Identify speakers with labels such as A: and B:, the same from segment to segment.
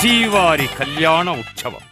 A: శ్రీవారి కళ్యాణ ఉత్సవం.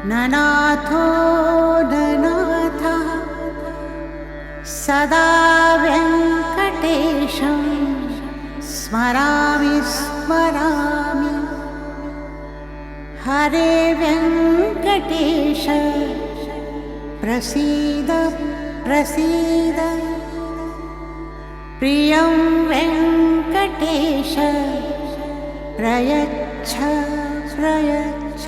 B: ननाथो ननाथः सदा वेङ्कटेशं स्मरामि स्मरामि। हरे वेङ्कटेश प्रसीद प्रसीद। प्रियं वेङ्कटेश प्रयच्छ प्रयच्छ।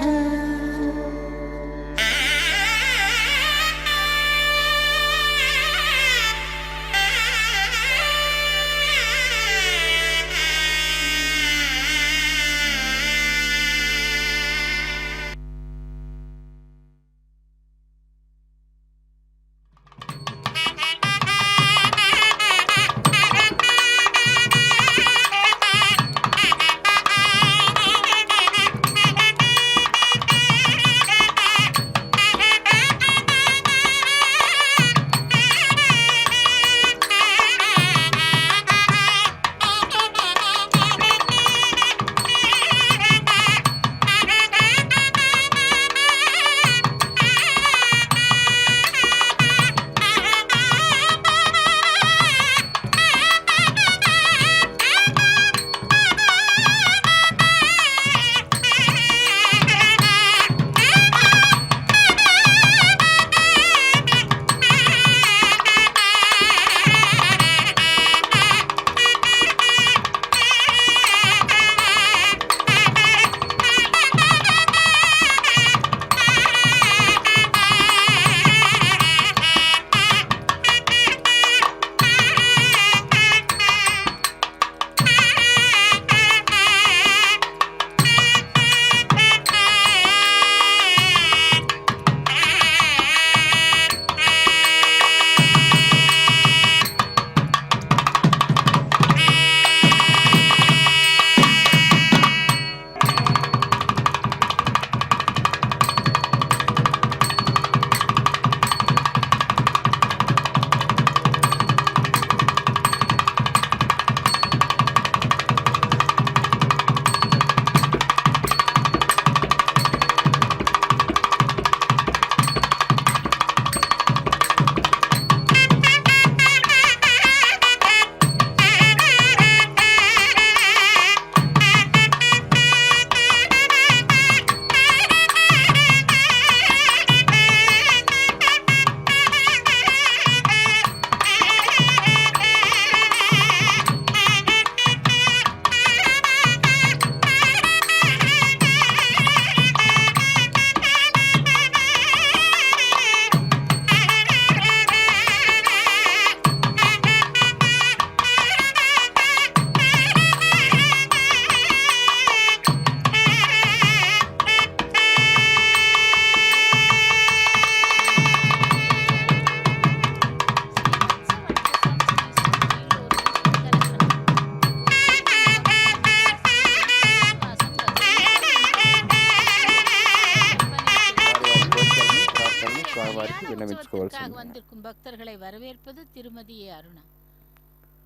C: చేసుకోవాల్సింది.
D: வந்திருக்கும் பக்தர்களை வரவேற்பது திருமதி ஏ. அருணா.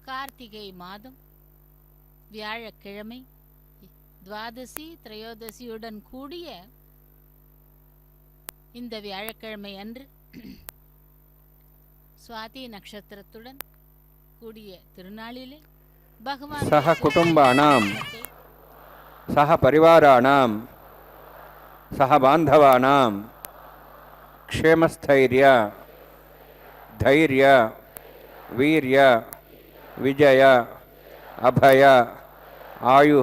D: கார்த்திகை மாதம் வியாழக்கிழமை துவாதசி திரையோதசியுடன் கூடிய இந்த வியாழக்கிழமை அன்று சுவாதி நட்சத்திரத்துடன் கூடிய திருநாளிலே பகவான்
C: சக குடும்பானாம் சக பரிவாராணாம் சக பாந்தவானாம் ಕ್ಷೇಮಸ್ಥೈರ್ಯ ಧೈರ್ಯ ವೀರ್ಯ ವಿಜಯ ಅಭಯ ಆಯು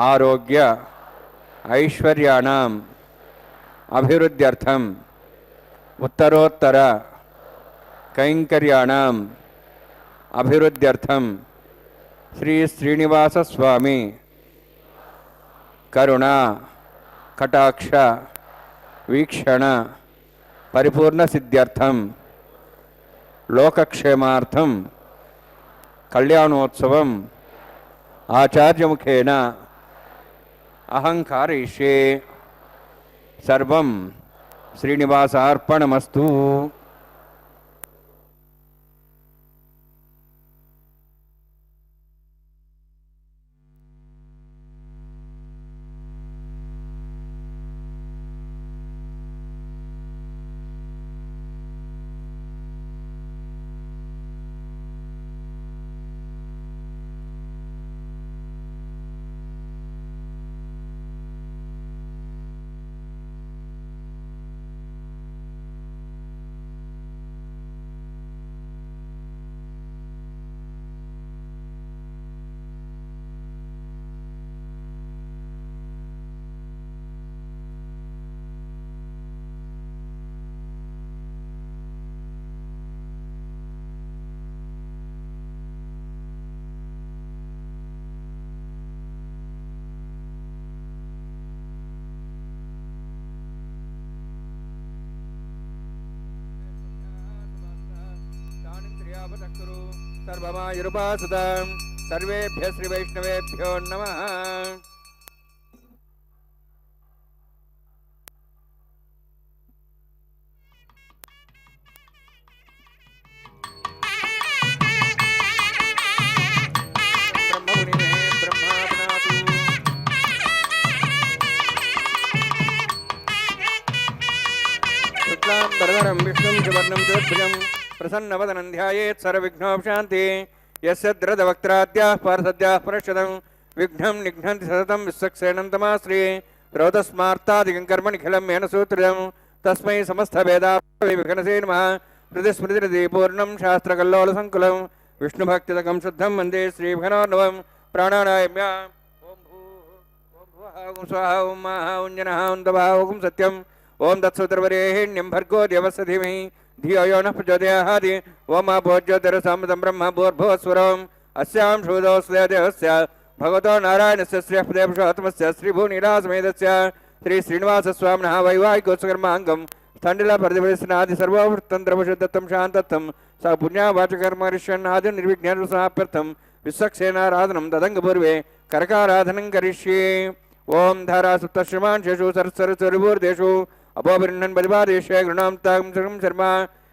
C: ಆರೋಗ್ಯ ಐಶ್ವರ್ಯಾಣಾಂ ಅಭಿವೃದ್ಧ್ಯರ್ಥಂ ಉತ್ತರೋತ್ತರ ಕೈಂಕರ್ಯಾಣಾಂ ಅಭಿವೃದ್ಧ್ಯರ್ಥಂ ಶ್ರೀ ಶ್ರೀನಿವಾಸ ಸ್ವಾಮಿ ಕರುಣಾ ಕಟಾಕ್ಷ వీక్షణ పరిపూర్ణ సిద్ధ్యర్థం లోకక్షేమార్థం కళ్యాణోత్సవం ఆచార్యముఖేన అహంకారయిష్యే సర్వం శ్రీనివాసార్పణమస్తు. सर्वमायुर्वासुदां सर्वेभ्यः श्रीवैष्णवेभ्यो नमः. शुक्लां वरदरं विष्णुं सुवर्णं चतुर्भुजं प्रसन्नवदनं ध्यायेत् सर्वविघ्नोपशान्ति. यस्य द्रदवक्त्राद्याः पारसद्याः परश्वतं विघ्नं निघ्नन्ति सततं विश्वक्सेनं तमाश्री रोदस्मार्तादिकं कर्मनिखिलं येन सूत्रितं तस्मै समस्तवेदाविघ्नसे नमः. हृदिस्मृतिपूर्णं शास्त्रकल्लोलसङ्कुलं विष्णुभक्तिदकं शुद्धं वन्दे श्रीभगवानवं प्राणानायम्य ॐ भुवः ॐ स्वाहा ॐ माहा ॐ जनः ॐ तपः ॐ सत्यम् ॐ तत्सुतर्वरेण्यं भर्गो देवस्य धीमहि धियो यो नः प्रचोदयात्. ओम भोज्योतिरसामृतं ब्रह्म भूर्भुवस्वरम् अस्यां श्रुतोऽस्य देवस्य भगवतो नारायणस्य श्रीपदेवशोत्तमस्य श्रीभूनिरासमेतस्य श्री श्रीनिवासस्वामिनः वैवाहिकोत्सकर्माङ्गं स्थण्डिलप्रतिपदिस्नादि सर्ववृत्तन्त्रपशुद्धत्तं शान्तत्वं स पुण्यावाचकर्मरिष्यन्नादि निर्विघ्नसमाप्यर्थं विश्वक्सेनाराधनं तदङ्गपूर्वे करकाराधनं करिष्ये. ओम धारा सुप्तश्रमान् शेषु सरस्वरस्वरूर्देषु अपोभिन्नन् परिवादेशे गृणां तां शर्मा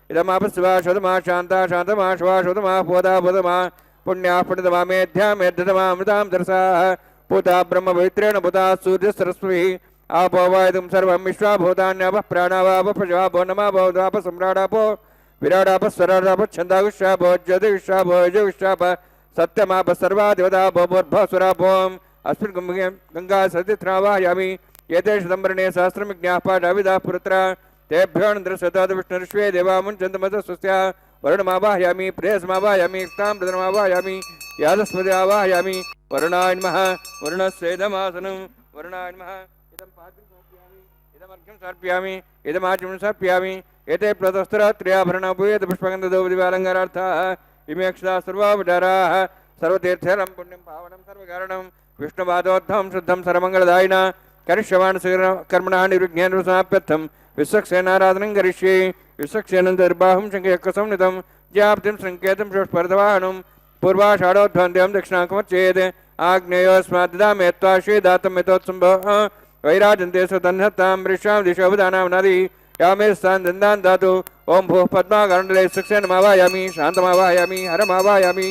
C: इदमापस्वा शोधमा शान्ता शान्तमा श्वा शोधमा पोदा पोधमा पुण्याः पुण्यतमा मेध्या मेध्यतमा अमृतां तरसाः पूता ब्रह्मपवित्रेण पुता सूर्यसरस्वती आपो वायुं सर्वं विश्वा भूतान्यापः प्राणावापः प्रजापो नमापो द्वापः सम्राडापो विराडापः स्वराडापः छन्दागुष्यापो ज्योतिविश्वापो यजुविश्वापः सत्यमापः सर्वादिवदापो भूर्भुवस्वरापोम् अस्मिन् गंगा सतिथ्रावायामि एते शतम्बरणे सहस्रमिज्ञाः पाठाविदाः पुरुत्रा तेभ्यो नन्द्रस्वतात् विष्णुर्ष्वे देवामुञ्चन्तमतः स्वस्य वरुणमावाहयामि प्रेयसमावाहयामि ताम्रधनमावाहयामि यादस्पति आवाहयामि वरुणाय नमः वरुणस्येदमासनं वरुणाय नमः इदं पाद्यं समर्पयामि इदमर्घ्यं समर्पयामि इदमाचमनं समर्पयामि एते प्लतस्त्रत्र्याभरणपूयेत पुष्पगन्धधूपदीपालङ्कारार्थाः इमे अक्षता सर्वावताराः सर्वतीर्थेरं पुण्यं पावनं सर्वकारणं विष्णुपादोद्धं शुद्धं सर्वमङ्गलदायिना करिष्यमाण कर्मणः निर्विघ्नेन समाप्यर्थं विश्वक्सेनाराधनं करिष्ये. विश्वक्सेनं दर्बाहुं शङ्खयक्कसंनितं ज्याप्तिं सङ्केतं षोष्पर्धवाहनं पूर्वाषाढोध्वन्त्यं दक्षिणाकमच्चेत् आग्नेयोऽस्मात् ददामि त्वा श्रीदातं यतोत्सम्भवः वैराजन्ते स्वतन्हतां वृषां दिशोपदानां नदी यामे स्थान दंदान धातु ओम भूः पद्माकरण्डले सुक्षेणमावाहयामि शान्तमावाहयामि हरमावाहयामि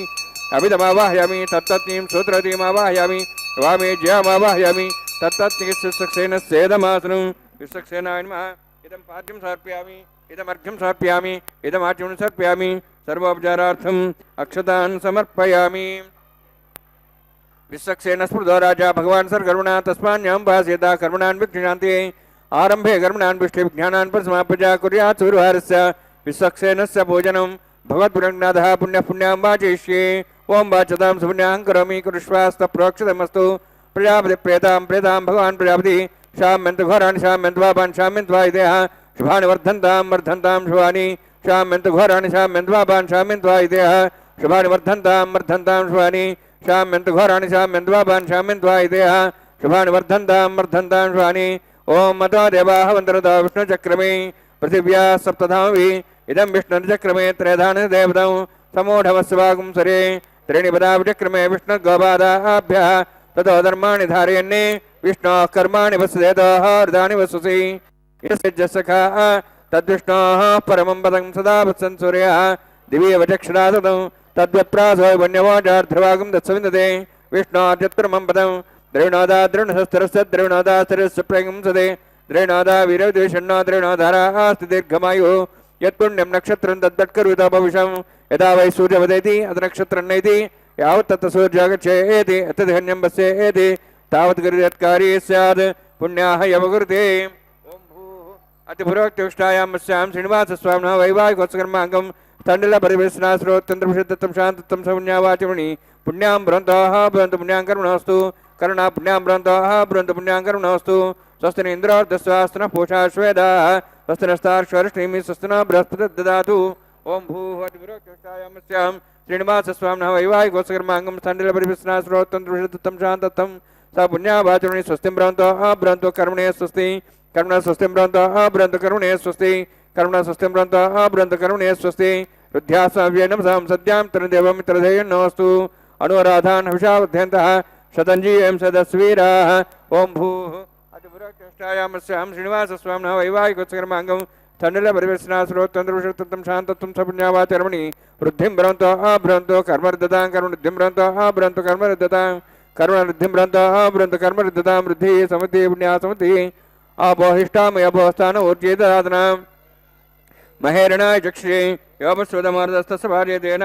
C: अभिधमावाहयामि तत्तत्नीं सूत्रतीमावाहयामि वामे जयमावाहयामि तत्तत्निस्सुक्षेण सेदमासनं विसुक्षेणाय नमः इदं पाद्यं समर्पयामि इदमर्घ्यं समर्पयामि इदमाच्यं समर्पयामि सर्वोपचारार्थम् अक्षतान् समर्पयामि विसक्षेण स्मृतो राजा भगवान् सर्वकर्मणा तस्मान्यं भास्यता कर्मणान् विघ्नशान्ति आरम्भे कर्मणान् विष्टे विज्ञानान् परिसमाप्य कुर्यात् सूर्यहारस्य विसक्षेणस्य भोजनं भगवद्पुरङ्नाथः पुण्यं वाचयिष्ये ओं वाचतां सुपुण्यां करोमि कुरुष्वास्तप्रोक्षितमस्तु प्रजापतिप्रेतां प्रेतां भगवान् प्रजापति शाम्यन्तु घोराणि शाम्यन्तु पापान् शाम्यन्तु वायुदेः शुभानि वर्धन्तां शुभानि शाम्यन्तु घोराणि शाम्यन्तु पापान् शाम्यन्तु वायुदेः शुभानि वर्धन्तां शुभानि शाम्यन्तु घोराणि शाम्यन्तु पापान् शाम्यन्तु वायुदेः शुभानि वर्धन्तां शुभानि ओं मतो देवाः वन्दरतो विष्णुचक्रमे पृथिव्या सप्तधामवि इदं विष्णुचक्रमे त्रयधान देवतौ समूढवस्वागुंसरे त्रीणिपदाविचक्रमे विष्णुर्गोपादाभ्यः ततो धर्माणि धारयन्ने विष्णोः कर्माणि वसुदेतोः हृदानि वसुसि यस्य सखा तद्विष्णोः परमं पदं सदा वत्सन् सूर्यः दिवि वचक्षुरा सदं तद्वत्प्रासो वन्यवोचार्ध्रवागं दत्सविन्दते विष्णोर्चतुर्मं पदं द्रविणोदा द्रविणशस्त्रस्य द्रविणोदास्त्रस्य प्रगंसते द्रविणोदा वीरविद्वेषण्णो द्रविणोधारास्ति दीर्घमायुः यत्पुण्यं नक्षत्रं तद्वत्करुत भविषं यदा वै सूर्यवदेति अथ नक्षत्रं नैति यावत् तत् सूर्यागच्छेति अत्यधिकन्यं पश्येति तावत् गिरियत्कारी स्यात् पुण्याः यवकुरुते ओं भूः अतिपुरोक्तिष्ठायां मस्यां श्रीनिवासस्वामिनः वैवाहिकोत्सकर्माङ्गं तण्डलपरिवेशनाश्रोत्यन्तर्विषदत्तं शान्तत्वं सपुण्यावाचमणि पुण्यां भ्रन्तोः भ्रन्तु पुण्यां कर्मणोऽस्तु करुणा पुण्यां भ्रन्तोः भ्रन्तु पुण्यां कर्मणोऽस्तु स्वस्ति न इन्द्रोर्धस्वास्तनः पूषा श्वेदाः स्वस्ति नस्तार्क्ष्वरिष्णीमि स्वस्ति न बृहस्पतिर्ददातु ओं भूः अतिपुरोक्तिष्ठायां मस्यां श्रीनिवासस्वामिनः वैवाहिकोत्सकर्माङ्गं तण्डलपरिवेशनाश्रोत्यन्तर्विषदत्तं शान्तत्वं स पुण्यावाचमणि स्वस्तिं भ्रन्तोः भ्रन्तु कर्मणे स्वस्ति कर्मणः स्वस्तिं भ्रन्तोः भ्रन्तु कर्मणे स्वस्ति कर्मणः स्वस्तिं भ्रन्तोः भ्रन्तु कर्मणे स्वस्ति रुद्ध्यास्वाव्येन सां सद्यां तरुदेवमित्रधेयन्नोऽस्तु अनुराधान् हविषावध्यन्तः शतञ्जीयं सदस्वीराः ओं भूः अतिपुरोक्तिष्ठायामस्यां श्रीनिवासस्वामिनः वैवाहिकोत्सकर्माङ्गं तण्डलपरिवेशनाश्रोत्यन्तर्विषदत्तं शान्तत्वं स पुण्यावाचर्मणि वृद्धिं भ्रन्तोः भ्रन्तो कर्मरुद्धतां कर्मवृद्धिं भ्रन्तोः भ्रन्तु कर्मरुद्धतां कर्मवृद्धिं भ्रन्तोः भ्रन्तु कर्मरुद्धतां वृद्धिः समृद्धिः पुण्या समृद्धिः अपोहिष्टामयपोस्थान ऊर्जेदराधनां महेरणाय चक्षुषे योपस्वदमार्दस्तस्य भार्यतेन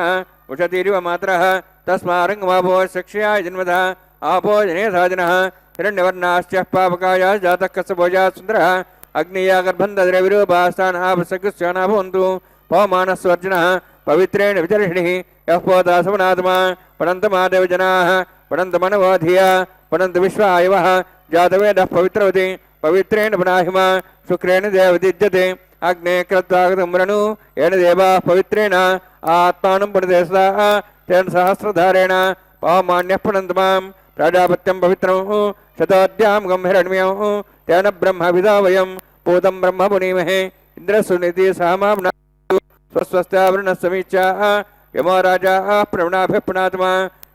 C: उषतीरिव मात्रः तस्मारङ्गमाभो चक्षुषाय जन्मतः आपो जने साजनः हिरण्यवर्णाश्च पावकाय जातः कस्य भोजा सुन्दरः अग्निया गर्भं दद्रविरूपास्तान् आपसकृत्स्याना भवन्तु पवमानस्वर्जनः पवित्रेण विचर्षणिः यः पोता समनात्मा पठन्तमादेव जनाः पठन्तमनवो धिया पठन्तु विश्वायवः जातवेदः पवित्रवति पवित्रेण पुनाहिमा शुक्रेण देवदिज्यते अग्ने कृत्वागतं वृणु येन देवाः पवित्रेण आत्मानं पठते सदा तेन सहस्रधारेण पवमान्यः पठन्तु मां प्राजापत्यं पवित्रं शतोद्यां गम्भीरण्यं तेन ब्रह्मविदा वयं पूतं ब्रह्म पुनीमहे इन्द्रसुनिधि सहमां स्वस्वस्त्यावृणः समीक्षा यमो राजा प्रवणाभिः पुनात्मा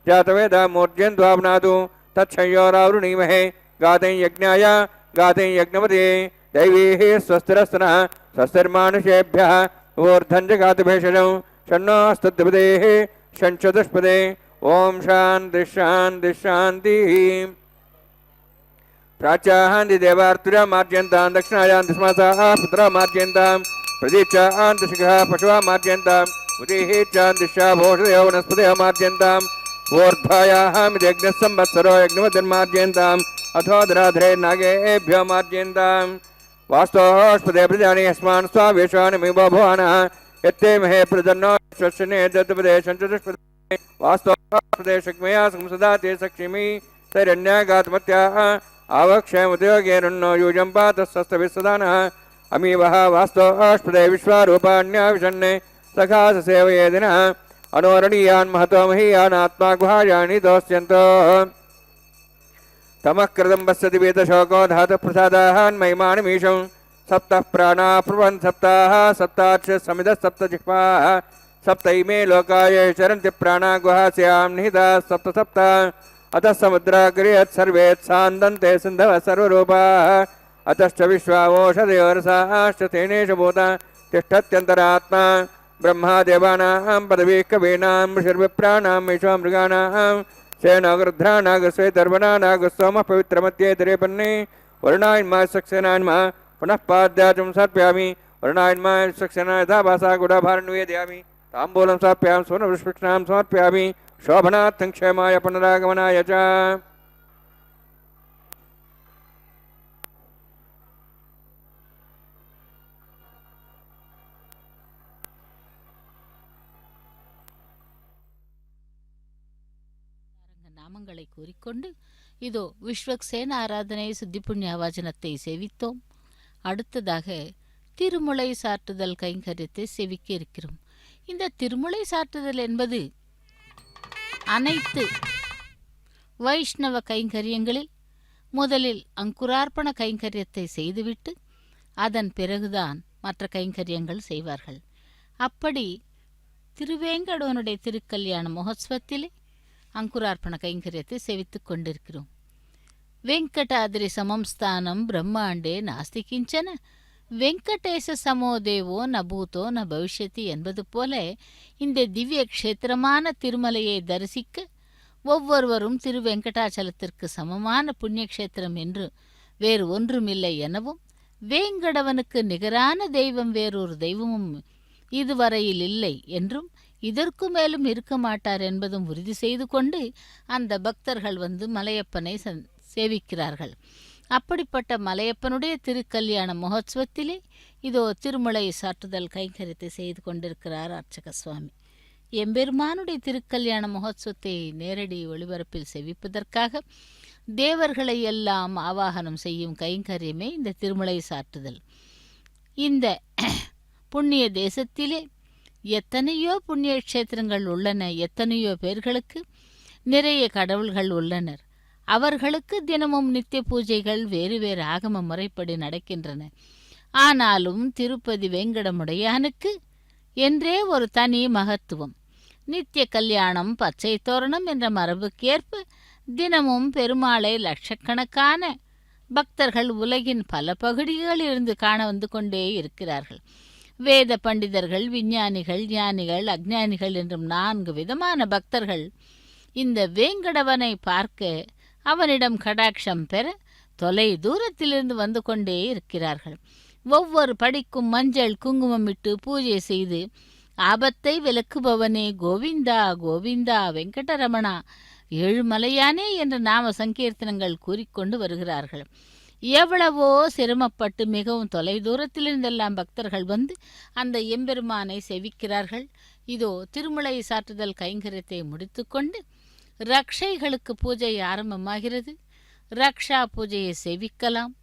C: जातवेदा मूर्जयन्द्वाप्नातु तच्छयोरावृणीमहे गातें यज्ञाय गातें यज्ञपते दैवीः स्वस्तिरस्तनः स्वस्तिर्मानुषेभ्यः ऊर्ध्वं जगातु भेषजं षण्णोस्तद्विपदेः षण्चतुष्पदे ओं शान्ति शान्ति शान्तिः प्राच्यान्ति देवार्तुरा मार्जयन्तां दक्षिणायां दिस्मासाः पुत्रा मार्जयन्तां प्रदीक्षां दिशकः पशवः मार्जयन्तां उदिः चान्दिशा भोषदयो वनस्पतयः मार्जयन्तां ऊर्ध्वायाः यज्ञः संवत्सरो यज्ञमतिर्मार्जयन्ताम् अथोदराधरे नागेभ्यो मार्जयन्तां वास्तोष्पदे प्रजानि अस्मान् स्वावेशानि भवानः यत्ते महे प्रदन्नो श्वशने दत्तपदे शञ्चतुष्पदे वास्तोष्पदे शक्मया संसदा ते सक्षिमि तैरन्यागात्मत्याः आवक्षयमुद्योगेरुन्नो यूजं पातस्तस्तभिः सदानः अमीवः वास्तोष्पदे विश्वारूपाण्याविशन्ने सखास सेवयेदिनः अनोरणीयान् महतो महीयान् आत्मा गुहायानि दोष्यन्तो तमः कृतं पश्यति वेदशोको धातुः प्रसादान्मयिमानमीशं सप्तः प्राणाः प्रभन् सप्ताः सप्ताच्च समिधः सप्तजिह्वाः सप्तैमे लोकाय चरन्ति प्राणा गुहास्यां निहिताः सप्त सप्त अतः समुद्राग्र्यत् सर्वेत् सान्दन्ते सिन्धवः सर्वरूपाः अतश्च विश्वावोषधयोरसाश्च तेनेष भूता तिष्ठत्यन्तरात्मा ब्रह्मा देवानां पदवीः कवीनां ऋषिर्विप्राणां मेषो मृगाणां सेनागरुध्रानागस्वेतर्वणानागस्सोमः पवित्रमध्ये तिरेपन्ने वरुणायन्मा सक्सेनायन्मा पुनः पाद्याचुं सर्प्यामि वरुणायन्मा सक्सेना यथा भासा गुडाभारन्वेदयामि ताम्बूलं स्थाप्यामि सुवर्णपुष्पिष्ठां समर्पयामि शोभनार्थं क्षेमाय पुनरागमनाय च
D: நாமங்களை கூறிக்கொண்டு இதோ விஸ்வக்சேன ஆராதனை சுத்தி புண்ணிய வாசனத்தை சேவித்தோம். அடுத்ததாக திருமுலை சாற்றுதல் கைங்கரியத்தை சேவிக்க இருக்கிறோம். இந்த திருமுலை சாற்றுதல் என்பது அனைத்து வைஷ்ணவ கைங்கரியங்களில் முதலில் அங்குரார்ப்பண கைங்கரியத்தை செய்துவிட்டு அதன் பிறகுதான் மற்ற கைங்கரியங்கள் செய்வார்கள். அப்படி திருவேங்கடவனுடைய திருக்கல்யாண மகோத்சவத்திலே அங்குரார்ப்பண கைங்கரியத்தை சேவித்துக் கொண்டிருக்கிறோம். வெங்கடாதிரி சமம் ஸ்தானம் பிரம்மாண்டே நாஸ்தி கிஞ்சன வெங்கடேச சமோ தேவோ ந பூதோ ந பவிஷ்யதி என்பது போல இந்த திவ்ய க்ஷேத்திரமான திருமலையை தரிசிக்க ஒவ்வொருவரும் திரு வெங்கடாச்சலத்திற்கு சமமான புண்ணிய க்ஷேத்திரம் என்று வேறு ஒன்றுமில்லை எனவும் வேங்கடவனுக்கு நிகரான தெய்வம் வேறொரு தெய்வமும் இதுவரையில் இல்லை என்றும் இதற்கு மேலும் இருக்க மாட்டார் என்பதும் உறுதி செய்து கொண்டு அந்த பக்தர்கள் வந்து மலையப்பனை சேவிக்கிறார்கள். அப்படிப்பட்ட மலையப்பனுடைய திருக்கல்யாண மகோத்சவத்திலே இதோ திருமலை சாற்றுதல் கைங்கரியத்தை செய்து கொண்டிருக்கிறார் அர்ச்சக சுவாமி. எம்பெருமானுடைய திருக்கல்யாண மகோத்சவத்தை நேரடி ஒளிபரப்பில் செவிப்பதற்காக தேவர்களை எல்லாம் ஆவாகனம் செய்யும் கைங்கரியமே இந்த திருமலை சாற்றுதல். இந்த புண்ணிய தேசத்திலே எத்தனையோ புண்ணிய க்ஷேத்திரங்கள் உள்ளன. எத்தனையோ பேர்களுக்கு நிறைய கடவுள்கள் உள்ளனர். அவர்களுக்கு தினமும் நித்திய பூஜைகள் வேறு வேறு ஆகம முறைப்படி நடக்கின்றன. ஆனாலும் திருப்பதி வெங்கடமுடையானுக்கு என்றே ஒரு தனி மகத்துவம். நித்திய கல்யாணம் பச்சை தோரணம் என்ற மரபுக்கேற்ப தினமும் பெருமாளை லட்சக்கணக்கான பக்தர்கள் உலகின் பல பகுதிகளிலிருந்து காண வந்து கொண்டே இருக்கிறார்கள். வேத பண்டிதர்கள், விஞ்ஞானிகள், ஞானிகள், அஞ்ஞானிகள் என்றும் 4 விதமான பக்தர்கள் இந்த வேங்கடவனை பார்க்க அவனிடம் கடாட்சம் பெற தொலை தூரத்திலிருந்து வந்து கொண்டே இருக்கிறார்கள். ஒவ்வொரு படிக்கும் மஞ்சள் குங்குமம் இட்டு பூஜை செய்து ஆபத்தை விலக்குபவனே கோவிந்தா கோவிந்தா வெங்கடரமணா ஏழுமலையானே என்ற நாம சங்கீர்த்தனங்கள் கூறிக்கொண்டு வருகிறார்கள். எவ்வளவோ சிரமப்பட்டு மிகவும் தொலை தூரத்திலிருந்தெல்லாம் பக்தர்கள் வந்து அந்த எம்பெருமானை செவிக்கிறார்கள். இதோ திருமலை சாற்றுதல் கைங்கரியத்தை முடித்துக்கொண்டு ரக்ஷைகளுக்கு பூஜை ஆரம்பமாகிறது. ரக்ஷா பூஜையை சேவிக்கலாம்.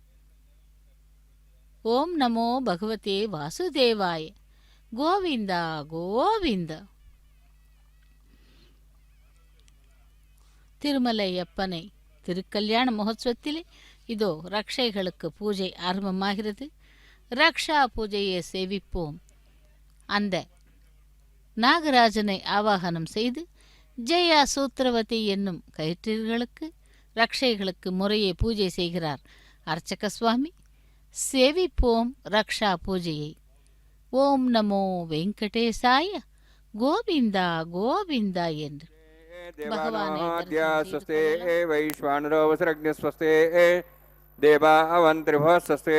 D: ஓம் நமோ பகவதே வாசுதேவாய கோவிந்தா கோவிந்தா. திருமலையப்பனை திருக்கல்யாண மகோத்சவத்திலே இதோ ரக்ஷைகளுக்கு பூஜை ஆரம்பமாகிறது. ரக்ஷா பூஜையை சேவிப்போம். அந்த நாகராஜனை ஆவாகனம் செய்து ஜெயா சூத்திரவதி என்னும் கயிற்றர்களுக்கு ரக்ஷைகளுக்கு முறையை பூஜை செய்கிறார் அர்ச்சக சுவாமி. சேவிப்போம் ரக்ஷா பூஜையை. ஓம் நமோ வெங்கடேசாய கோவிந்தா கோவிந்தா என்று
C: स्वस्ते वैश्वानरोऽवसरग्निस्वस्ते देवावन्त्रिभः स्वस्ते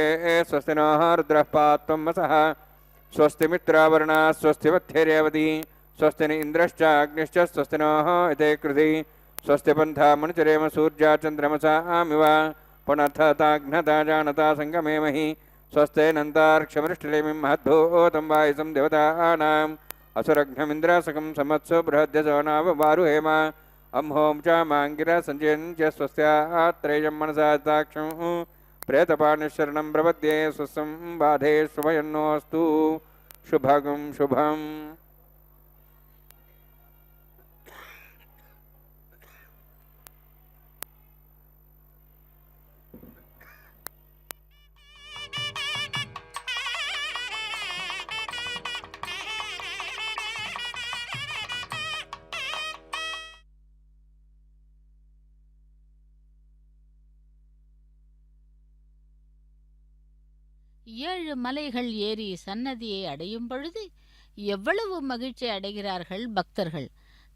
C: स्वस्ति नः रुद्रः पात्वं वसः स्वस्ति मित्रावरुणा स्वस्ति वत्थेरेवती स्वस्ति न इन्द्रश्च अग्निश्च स्वस्ति नः इते कृधि स्वस्ति पन्था मनुचरेम सूर्या चन्द्रमसामिव पुनर्थताघ्नता जानता सङ्गमेमहि स्वस्ते नन्तार्क्षमृष्टिलेमिं महद्भूतं वायुसं देवतानाम् असुरघ्नमिन्द्रासकं समत्सु बृहद्यसो नाववारुहेम अम्हों च माङ्गिरा सञ्जयन् च स्वस्यात्रेयं मनसा ताक्षं प्रेतपाणिशरणं प्रपद्ये स्वस्तं बाधे शुभयन्नोऽस्तु शुभगं शुभम्.
D: 7 மலைகள் ஏறி சன்னதியை அடையும் பொழுது எவ்வளவு மகிழ்ச்சி அடைகிறார்கள் பக்தர்கள்.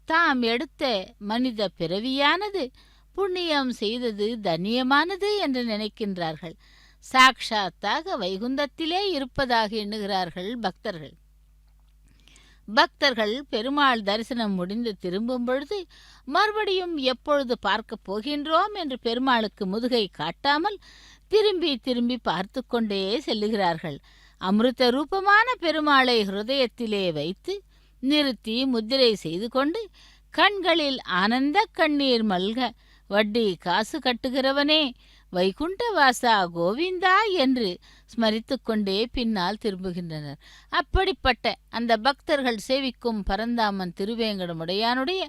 D: தாம் எடுத்த மனித பிறவியானது புண்ணியம் செய்தது தன்யமானது என்று நினைக்கின்றார்கள். சாக்ஷாத்தாக வைகுந்தத்திலே இருப்பதாக எண்ணுகிறார்கள் பக்தர்கள். பக்தர்கள் பெருமாள் தரிசனம் முடிந்து திரும்பும் பொழுது மறுபடியும் எப்பொழுது பார்க்கப் போகின்றோம் என்று பெருமாளுக்கு முதுகை காட்டாமல் திரும்பி திரும்பி பார்த்து கொண்டே செல்லுகிறார்கள். அமிர்த ரூபமான பெருமாளை ஹிருதயத்திலே வைத்து நிறுத்தி முத்திரை செய்து கொண்டு கண்களில் ஆனந்த கண்ணீர் மல்க, வட்டி காசு கட்டுகிறவனே வைகுண்ட வாசா கோவிந்தா என்று ஸ்மரித்து கொண்டே பின்னால் திரும்புகின்றனர். அப்படிப்பட்ட அந்த பக்தர்கள் சேவிக்கும் பரந்தாமன் திருவேங்கடமுடையானுடைய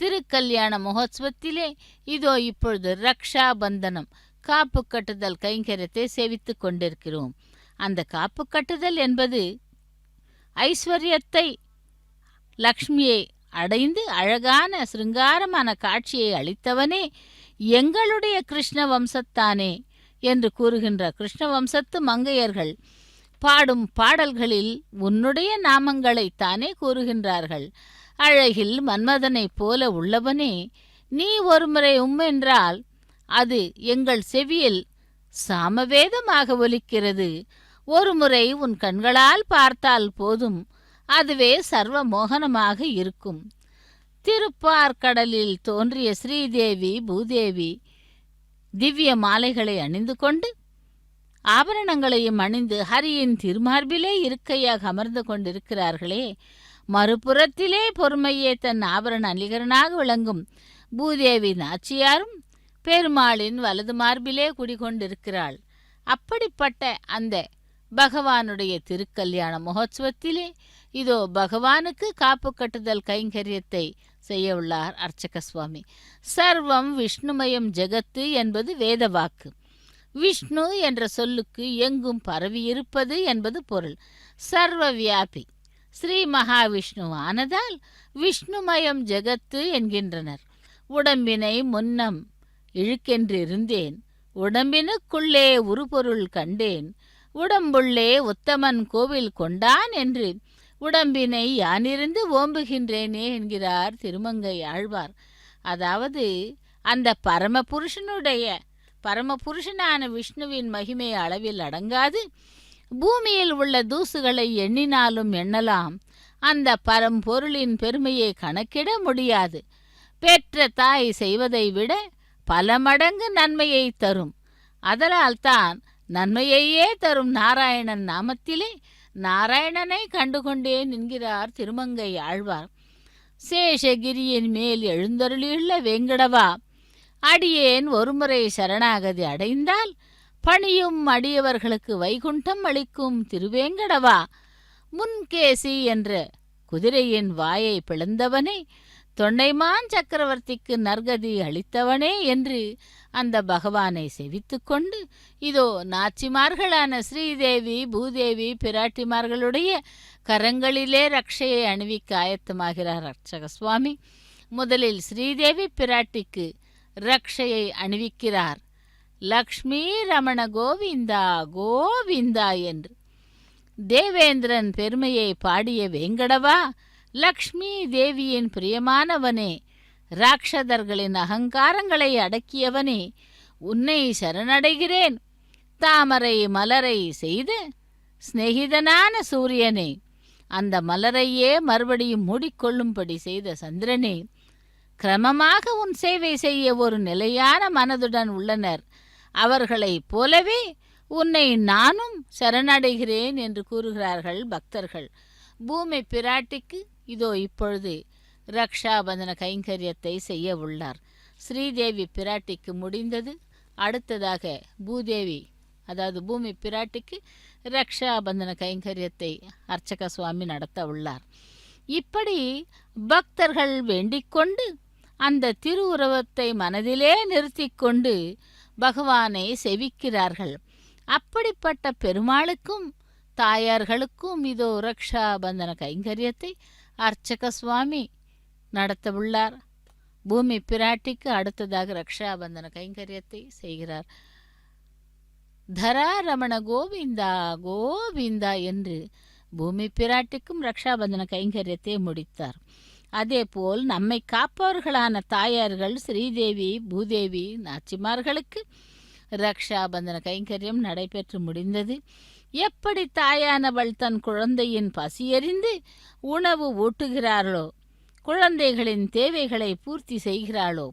D: திருக்கல்யாண மகோத்சவத்திலே இதோ இப்பொழுது ரக்ஷா பந்தனம் காப்பு கட்டுதல் கைங்கரியத்தை சேவித்துக் கொண்டிருக்கிறோம். அந்த காப்பு கட்டுதல் என்பது ஐஸ்வர்யத்தை, லக்ஷ்மியை அடைந்து அழகான சிருங்காரமான காட்சியை அளித்தவனே எங்களுடைய கிருஷ்ண வம்சத்தானே என்று கூறுகின்ற கிருஷ்ண வம்சத்து மங்கையர்கள் பாடும் பாடல்களில் உன்னுடைய நாமங்களைத்தானே கூறுகின்றார்கள். அழகில் மன்மதனைப் போல உள்ளவனே, நீ ஒருமுறை என்றால் அது எங்கள் செவியில் சாமவேதமாக ஒலிக்கிறது. ஒருமுறை உன் கண்களால் பார்த்தால் போதும், அதுவே சர்வ மோகனமாக இருக்கும். திருப்பார்கடலில் தோன்றிய ஸ்ரீதேவி பூதேவி திவ்ய மாலைகளை அணிந்து கொண்டு ஆபரணங்களையும் அணிந்து ஹரியின் திருமார்பிலே இருக்கையாக அமர்ந்து கொண்டிருக்கிறார்களே, மறுபுறத்திலே பொறுமையே தன் ஆபரண அலிகரனாக விளங்கும் பூதேவி நாச்சியாரும் பெருமாளின் வலது மார்பிலே குடிகொண்டிருக்கிறாள். அப்படிப்பட்ட அந்த பகவானுடைய திருக்கல்யாண மகோத்சவத்திலே இதோ பகவானுக்கு காப்பு கட்டுதல் கைங்கரியத்தை செய்ய உள்ளார் அர்ச்சக சுவாமி. சர்வம் விஷ்ணுமயம் ஜெகத்து என்பது வேத வாக்கு. விஷ்ணு என்ற சொல்லுக்கு எங்கும் பரவியிருப்பது என்பது பொருள். சர்வ வியாபி ஸ்ரீ மகாவிஷ்ணு ஆனதால் விஷ்ணுமயம் ஜெகத்து என்கின்றனர். உடம்பினை முன்னம் இழுக்கென்றிருந்தேன், உடம்பினுக்குள்ளே உருபொருள் கண்டேன், உடம்புள்ளே உத்தமன் கோவில் கொண்டான் என்று உடம்பினை யானிருந்து ஓம்புகின்றேனே என்கிறார் திருமங்கை ஆழ்வார். அதாவது அந்த பரமபுருஷனான விஷ்ணுவின் மகிமை அளவில் அடங்காது. பூமியில் உள்ள தூசுகளை எண்ணினாலும் எண்ணலாம். அந்த பரம்பொருளின் பெருமையை கணக்கிட முடியாது. பெற்ற தாய் செய்வதை விட பல மடங்கு நன்மையை தரும். அதனால்தான் நன்மையையே தரும் நாராயணன் நாமத்திலே நாராயணனை கண்டுகொண்டேன் என்கிறார் திருமங்கை ஆழ்வார். சேஷகிரியின் மேல் எழுந்தருளியுள்ள வேங்கடவா, அடியேன் ஒருமுறை சரணாகதி அடைந்தால் பணியும் அடியவர்களுக்கு வைகுண்டம் அளிக்கும் திருவேங்கடவா, முன்கேசி என்ற குதிரையின் வாயை பிளந்தவனே, தொண்டைமான் சக்கரவர்த்திக்கு நற்கதி அளித்தவனே என்று அந்த பகவானை செவித்து கொண்டு இதோ நாச்சிமார்களான ஸ்ரீதேவி பூதேவி பிராட்டிமார்களுடைய கரங்களிலே ரக்ஷையை அணிவிக்க ஆயத்தமாகிறார் அர்ச்சக சுவாமி. முதலில் ஸ்ரீதேவி பிராட்டிக்கு ரக்ஷையை அணிவிக்கிறார். லக்ஷ்மி ரமண கோவிந்தா கோவிந்தா என்று தேவேந்திரன் பெருமையை பாடிய வேங்கடவா, லக்ஷ்மி தேவியின் பிரியமானவனே, ராட்சதர்களின் அகங்காரங்களை அடக்கியவனே, உன்னை சரணடைகிறேன். தாமரை மலரை செய்து சிநேகிதனான சூரியனே, அந்த மலரையே மறுபடியும் மூடிக்கொள்ளும்படி செய்த சந்திரனே, கிரமமாக உன் சேவை செய்ய ஒரு நிலையான மனதுடன் உள்ளனர். அவர்களைப் போலவே உன்னை நானும் சரணடைகிறேன் என்று கூறுகிறார்கள் பக்தர்கள். பூமி பிராட்டிக்கு இதோ இப்பொழுது ரக்ஷாபந்தன கைங்கரியத்தை செய்ய உள்ளார். ஸ்ரீதேவி பிராட்டிக்கு முடிந்தது. அடுத்ததாக பூதேவி, அதாவது பூமி பிராட்டிக்கு ரக்ஷாபந்தன கைங்கரியத்தை அர்ச்சக சுவாமி நடத்த உள்ளார். இப்படி பக்தர்கள் வேண்டிக்கொண்டு அந்த திருவுருவத்தை மனதிலே நிறுத்தி கொண்டு பகவானை செவிக்கிறார்கள். அப்படிப்பட்ட பெருமாளுக்கும் தாயார்களுக்கும் இதோ ரக்ஷாபந்தன கைங்கரியத்தை அர்ச்சக சுவாமி நடத்த உள்ளார். பூமி பிராட்டிக்கு அடுத்ததாக ரக்ஷாபந்தன கைங்கரியத்தை செய்கிறார். தராரமண கோவிந்தா கோவிந்தா என்று பூமி பிராட்டிக்கும் ரக்ஷாபந்தன கைங்கரியத்தை முடித்தார். அதேபோல் நம்மை காப்பவர்களான தாயார்கள் ஸ்ரீதேவி பூதேவி நாச்சிமார்களுக்கு ரக்ஷாபந்தன கைங்கரியம் நடைபெற்று முடிந்தது. எப்படி தாயானவள் தன் குழந்தையின் பசியறிந்து உணவு ஊட்டுகிறாளோ, குழந்தைகளின் தேவைகளை பூர்த்தி செய்கிறாளோ,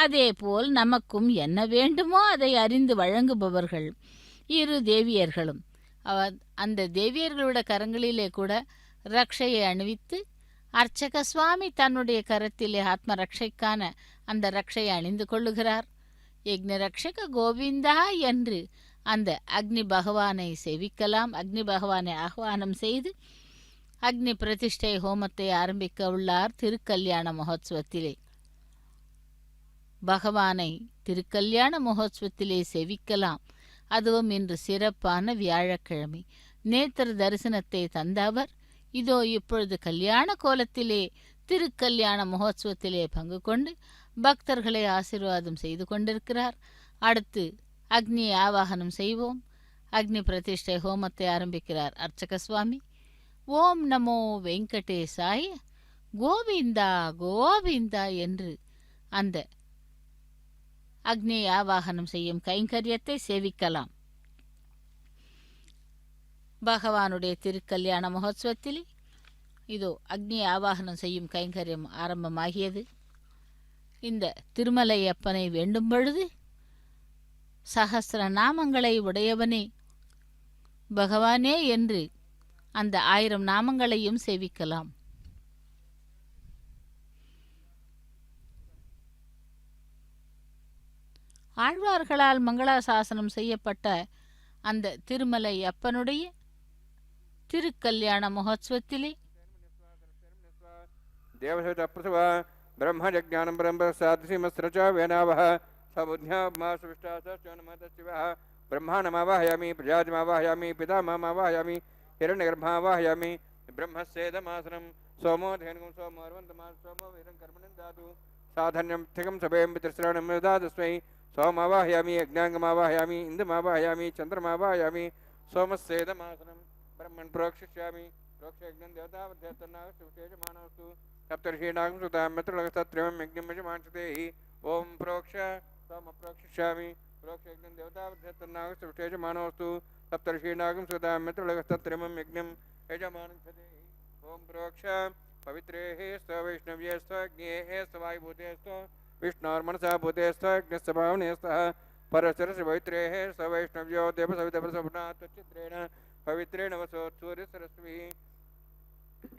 D: அதேபோல் நமக்கும் என்ன வேண்டுமோ அதை அறிந்து வழங்குபவர்கள் இரு தேவியர்களும். அந்த தேவியர்களோட கரங்களிலே கூட ரக்ஷையை அணிவித்து அர்ச்சக சுவாமி தன்னுடைய கரத்திலே ஆத்ம ரக்ஷைக்கான அந்த ரக்ஷையை அணிந்து கொள்ளுகிறார். யக்ஞ ரக்ஷக கோவிந்தா என்று அந்த அக்னி பகவானை சேவிக்கலாம். அக்னி பகவானை ஆஹ்வானம் செய்து அக்னி பிரதிஷ்டை ஹோமத்தை ஆரம்பிக்க உள்ளார். திருக்கல்யாண மகோத்சவத்திலே பகவானை திருக்கல்யாண மகோத்சவத்திலே சேவிக்கலாம். அதுவும் இன்று சிறப்பான வியாழக்கிழமை. நேத்திர தரிசனத்தை தந்த அவர் இதோ இப்பொழுது கல்யாண கோலத்திலே திருக்கல்யாண மகோத்சவத்திலே பங்கு கொண்டு பக்தர்களை ஆசீர்வாதம் செய்து கொண்டிருக்கிறார். அடுத்து அக்னியை ஆவாகனம் செய்வோம். அக்னி பிரதிஷ்டை ஹோமத்தை ஆரம்பிக்கிறார் அர்ச்சக சுவாமி. ஓம் நமோ வெங்கடேசாய கோவிந்தா கோவிந்தா என்று அந்த அக்னியை ஆவாகனம் செய்யும் கைங்கரியத்தை சேவிக்கலாம். பகவானுடைய திருக்கல்யாண மகோத்சவத்தில் இதோ அக்னியை ஆவாகனம் செய்யும் கைங்கரியம் ஆரம்பமாகியது. இந்த திருமலையப்பனை வேண்டும் பொழுது சகஸ்ர நாமங்களை உடையவனே பகவானே என்று அந்த 1000 நாமங்களையும் சேவிக்கலாம். ஆழ்வார்களால் மங்களாசாசனம் செய்யப்பட்ட அந்த திருமலை அப்பனுடைய திருக்கல்யாண மகோத்சவத்திலே
C: தேவசேதப்பிரசவ பிரம்மஜானம் பிரம்மசாதிசிமஸ்ரச்ச வேணாவஹ சபுத்யாமாசுவிஷ்டாசனமதசிவ பிரம்மாணமாவாஹயாமி பிரஜாதிமாவாஹயாமி பிதாமமாவாஹயாமி हिरण्यगर्भावाहयामि ब्रह्मस्येदमासनं सोमो धेनुं सोमोर्वन्तमास सोमो वीरं कर्मणं दातु साधन्यं थिकं सभयं पितृश्रवणं दातस्मै सोमावाहयामि अज्ञाङ्गमावाहयामि इन्दुमावाहयामि चन्द्रमावाहयामि सोमस्येदमासनं ब्रह्मन् प्रोक्षिष्यामि प्रोक्षयज्ञं देवतावध्यतन्नागस्तुतेजमानस्तु सप्तर्षीणागं सुतां मित्रलगस्तत्रिमं यज्ञं यजमांसतेहि ॐ प्रोक्ष सोम प्रोक्षिष्यामि प्रोक्षयज्ञं देवतावध्यतन्नागस्तुतेजमानस्तु सप्तर्षीणागं सुतां मित्रलगस्तत्रिमं यज्ञं यजमानंसतेहि ॐ प्रोक्ष पवित्रेः स्त वैष्णव्येस्त ज्ञेः स्त वायुभूतेस्त विष्णोर्मनसा भूतेस्त यज्ञस्वभावनेस्तः परशरस पवित्रेः स्त वैष्णव्यो देवसवितपरसपनात्वचित्रेण पवित्रेण वसोत्सूर्यसरस्वती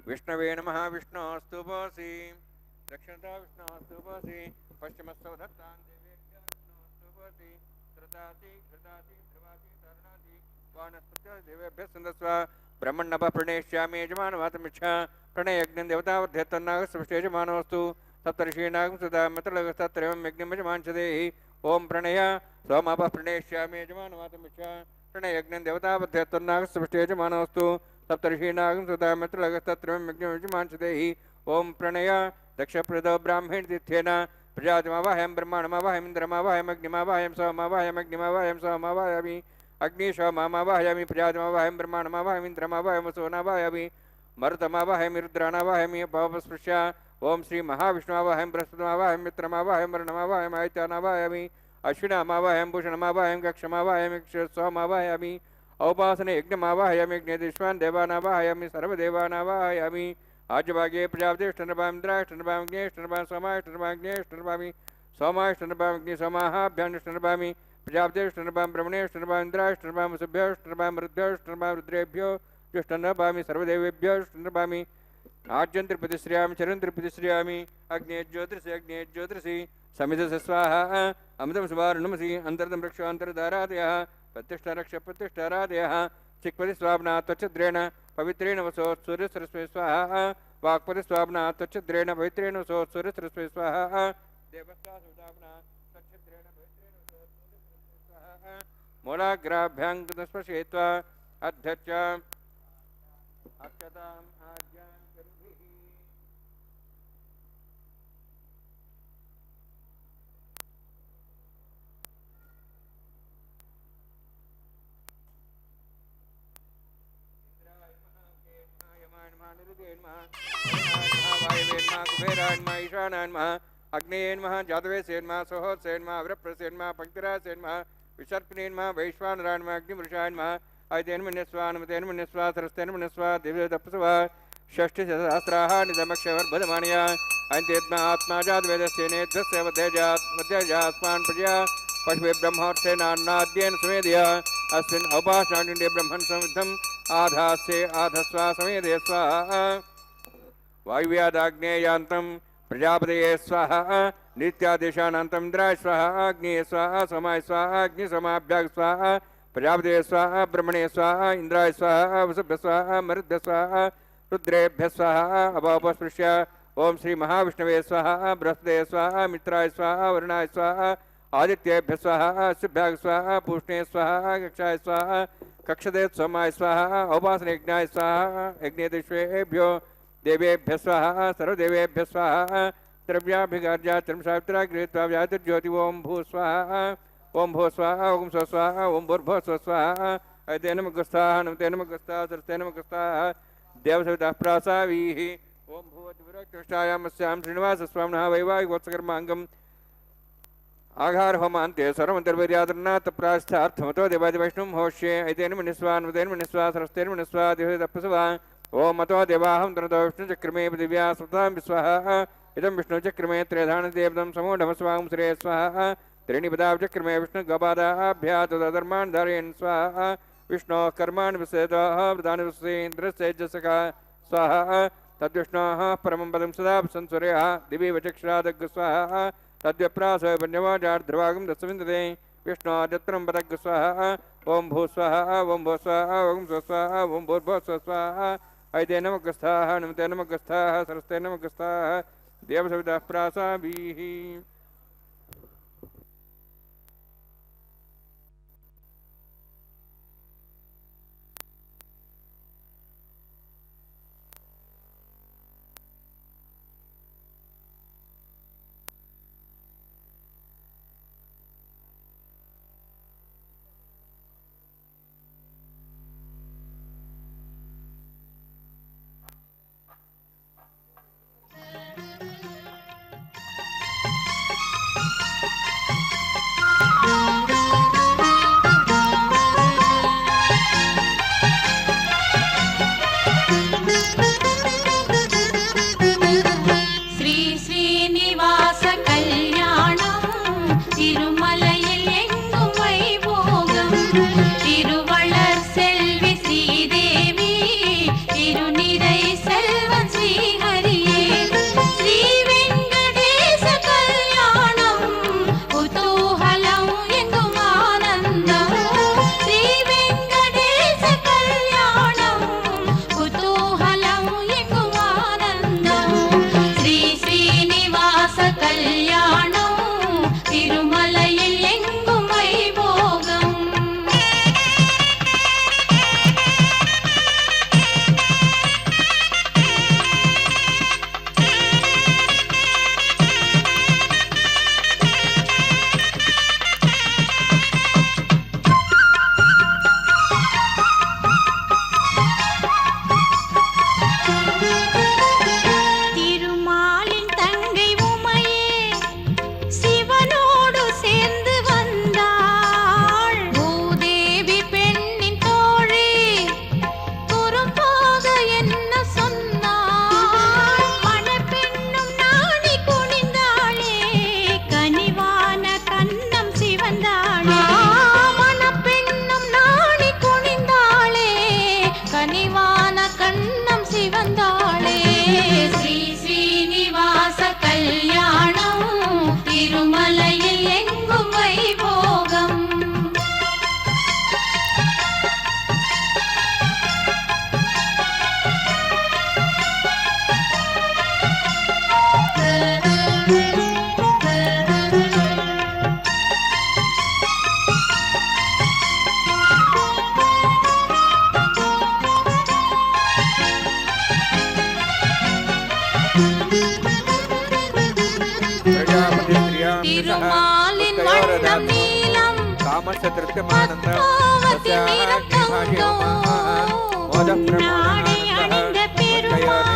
C: विष्णवे नमः विष्णोस्तुपोऽसि दक्षिणता विष्णोस्तुपोऽसि पश्चिमस्थौ धत्तां देवेभ्यः विष्णोस्तुपोऽसि श्रुतासि घृतासि ध्रुवासि तरुणासि वानस्पत्य देवेभ्यः सन्दस्व ब्रह्मण्णपः प्रणेष्यामि यजमानवातमिच्छा प्रणयज्ञं देवतावध्यतन्नागस्तुष्टेजमानोऽस्तु सप्तर्षीणागं सुधा मित्रलगस्तत्रयं यज्ञं यजमांसतेहि ॐ प्रणय सोमापः प्रणेष्यामि यजमानवातमिच्छा प्रणयज्ञं देवतावध्यतन्नागस्तुष्टेजमानोऽस्तु सप्तर्षीणागं सुधा मित्रलगस्तत्रयं यज्ञं यजमांसतेहि ॐ प्रणय दक्षप्रदो ब्राह्मण तीर्थेन प्रजातिमावाहयं ब्रह्माणमावाहयं इन्द्रमावाहयं अग्निमावाहयं सोमावाहयं सोमावाहयामि अग्निशोमावाहयामि प्रजातिमावाहयं ब्रह्माणमावाहयं इन्द्रमावाहयं सोनावाहयामि मरुतमावाहयामि रुद्राणावाहयामि भवस्पृश्य ओम श्री महाविष्णुवाहयं बृहस्पतिमावाहयं मित्रमावाहयं वर्णमावाहयं आदित्यानावाहयामि अश्विनामावाहयं भूषणमावाहयं कक्षमावाहयं सोमावाहयामि औपासने यज्ञमावाहयामि यज्ञेश्वान् देवानावाहयामि सर्वदेवानावाहयामि आज्यभागे प्रजापतिष्ठनपां इन्द्राष्टनपां अग्नेष्टनपां सोमाष्टनपां अग्नेष्टनपामि सोमाष्टनपां अग्निसोमाहाभ्यान्ष्टनपामि प्रजापतिष्ठनपां ब्रह्मणेष्टनपां इन्द्राष्टनपां वसुभ्योष्टनपां रुद्रष्टनपां रुद्रेभ्यो ज्येष्ठनपामि सर्वदेवेभ्योष्टनपामि आज्यन्त्रिपतिश्रियामि चरन्त्रिपतिश्रियामि अग्नेज्योतिषि समिधस्य स्वाहा अमृतं सुवारुणमसि अन्तर्दं रक्षान्तर्धारादयः प्रतिष्ठारक्षप्रतिष्ठारादयः चिक्पति स्वाप्ना त्वच्छद्रेण पवित्रेण वसोत्सूर्यसरस्वती स्वाहा वाक्पति स्वाप्ना त्वच्छद्रेण पवित्रेण वसोत्सूर्यसरस्वती स्वाहा देवस्वासुदाप्ना त्वच्छद्रेण पवित्रेण वसोत्सूर्यसरस्वती स्वाहा मूलाग्राभ्यां स्पर्शयित्वा अध्यक्ष अक्षताम् आज्ञां करुभिः कुबेरान्मा ईशानान्मा अग्नेन्मा जातवेसेन्मा सोहोत्सेन्मा अवरप्रसेन्मा पंक्तिरासेन्मा विसर्पिनेन्मा वैश्वानरान्मा अग्निमृषान्मा अयतेन्मन्यस्वानमतेन्मन्यस्वा सरस्तेन्मन्यस्वा दिव्यतपस्वा षष्ठिसहस्राः निदमक्षवर्धमानया अयन्तेत्मा आत्मा जातवेदस्येनेद्रस्य मध्यजास्मान् प्रजया पशुवे ब्रह्मोत्सेनान्नाद्येन समेदया अस्मिन् औपासनाण्डे ब्रह्मन् संविद्धम् आधास्ये आधस्वा समेदे स्वाहा वायुव्यादाग्नेयान्तं प्रजापतये स्वाहा नित्यादेशानान्तं इन्द्राय स्वाहा अग्नेय स्वाहा सोमाय स्वाहा अग्निसोमाभ्याग स्वाहा प्रजापतये स्वाहा ब्रह्मणे स्वाहा इन्द्राय स्वाहा वसुभ्य स्वाहा मरुद्भ्य स्वाहा रुद्रेभ्य स्वाहा अवापस्पृश्य ओम श्री महाविष्णवे स्वाहा बृहस्पतये स्वाहा मित्राय स्वाहा वरुणाय स्वाहा आदित्येभ्य स्वाहा शुभ्याग स्वाहा पूष्णे स्वाहा कक्षाय स्वाहा कक्षदे सोमाय स्वाहा औपासनयज्ञाय स्वाहा यज्ञेदेश्वेभ्यो देवेभ्य स्वाहा सर्वदेवेभ्य स्वाहा द्रव्याभिगार्या चर्मसावित्रा गृहीत्वा व्यातिर्ज्योति ओम भू स्वाहा ओम भो स्वाहा ओम स्व स्वाहा ओम भूर्भुवः स्व स्वाहा अयते नमः गुस्ताः नमते नमः गुस्ताः सरस्ते नमः गुस्ताः देवसवितः प्रासावीः ओम भूवद्विरक्तष्टायामस्यां श्रीनिवासस्वामिनः वैवाहिकोत्सकर्माङ्गम् आघार होमान्ते सर्वमन्त्रवीर्यादरनाथ प्रास्थार्थमतो देवादिवैष्णुं होष्ये अयते नमः निस्वा नमते नमः निस्वा सरस्ते नमः निस्वा देवसवितः ओम मतो देवाहं तनतो विष्णुचक्रमे दिव्या सुतां स्वाहा इदं विष्णुचक्रमे त्रेधान देवदं समूढमस्वां श्रे स्वाहा त्रीणि पदाचक्रमे विष्णुगपादाभ्या तदधर्मान् धारयन् स्वाहा विष्णोः कर्माणि विसेतः वृदानि विश्वेन्द्रस्यैजसका स्वाहा तद्विष्णोः परमं पदं सदा संस्वर्यः दिवि वचक्षरादग् स्वाहा तद्व्यप्रासो पञ्चमाचार्ध्रभागं दशविन्दते विष्णोर्यत्रं पदग् स्वाहा ओम भू स्वाहा ओम भो स्वाहा ओम स्व स्वाहा ओम भूर्भुवः स्व स्वाहा अयते नमः गुस्ताः नमते नमः गुस्ताः सरस्ते नमः गुस्ताः देवसवितः प्रासावीः
E: तिरुमालिन वर्णं नीलं कामशतृत्यमानन्दं नाडे अणिंद पेरुमाल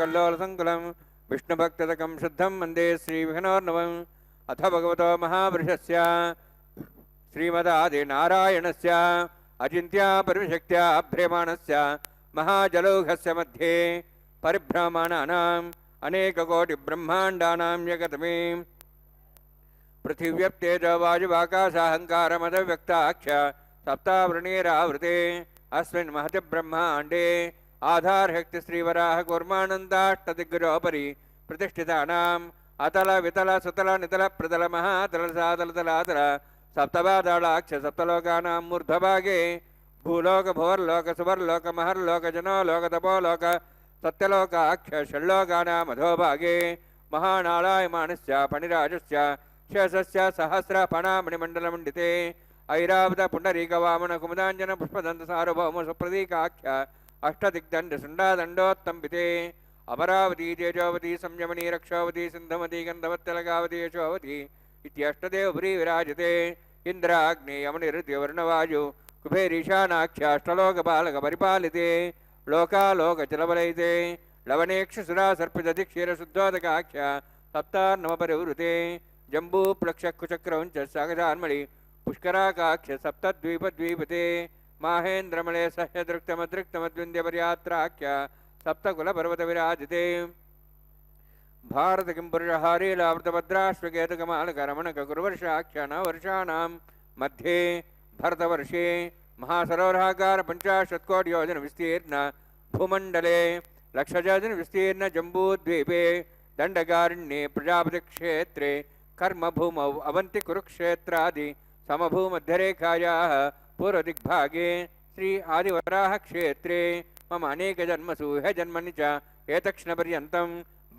C: कल्लोलसङ्कुलं विष्णुभक्तदकं शुद्धं वन्दे श्रीविघ्नोर्नवम् अथ भगवतो महापुरुषस्य श्रीमदादिनारायणस्य अचिन्त्या परमशक्त्या अभ्रेमाणस्य महाजलौघस्य मध्ये परिभ्रमणानाम् अनेककोटिब्रह्माण्डानां जगतमे पृथिव्यप्तेज वायुवाकाशाहङ्कारमदव्यक्ताख्य सप्तावृणीरावृते अस्मिन् महति ब्रह्माण्डे आधारशक्ति श्रीवराह कूर्मानन्दाष्टदिग्गजोपरि प्रतिष्ठितानाम् अतल वितल सुतल नितल प्रतल महातल सातल तलातल सप्तपातालाक्ष सप्तलोकानां मूर्धभागे भूलोक भुवर्लोक सुवर्लोक महर्लोक जनोलोक तपोलोक सत्यलोकाख्य षण्लोकानां अधोभागे महानालायमानस्य फणिराजस्य शेषस्य सहस्रफणामणिमण्डलमण्डिते ऐरावत पुण्डरीकवामन कुमुदाञ्जन पुष्पदन्त सार्वभौम सुप्रतीकाख्य अष्टदिग्दण्ड सुण्डादण्डोत्तम्बिते अमरावती तेजोवती संयमनी रक्षावती सिन्धुमती गन्धवत्यलगावती यशोवती इत्यष्टदेवपुरी विराजते इन्द्राग्नि यमनिरुद्यवर्णवायु कुबेरीशानाख्याष्टलोकपालकपरिपालिते लोकालोकचलबलैते लवणेक्षुसुरासर्पितधिक्षीरशुद्धोदकाख्य सप्तार्णवपरिवृते जम्बूप्लक्षकुचक्रौञ्च सागजान्मणि पुष्कराकाख्य सप्तद्वीपद्वीपते माहेन्द्रमले सह्यदृक्तमदृक्तमद्विन्द्यपर्यात्राख्य सप्तकुलपर्वतविराजिते भारत किं पुरुषहारीलावृतभद्राश्वकेतकमालकरमणककुर्वर्षाख्य नववर्षाणां मध्ये भरतवर्षे महासरोवराकार 50 कोटियोजन विस्तीर्ण भूमण्डले लक्षयोजन विस्तीर्ण जम्बूद्वीपे दण्डकारण्ये प्रजापति क्षेत्रे कर्मभूमौ अवन्ति कुरुक्षेत्रादि समभूमध्यरेखायाः पूर्वदिग्भागे श्री आदिवराह क्षेत्रे मम अनेकजन्मसु ह्यजन्मनि च एतक्षणपर्यन्तं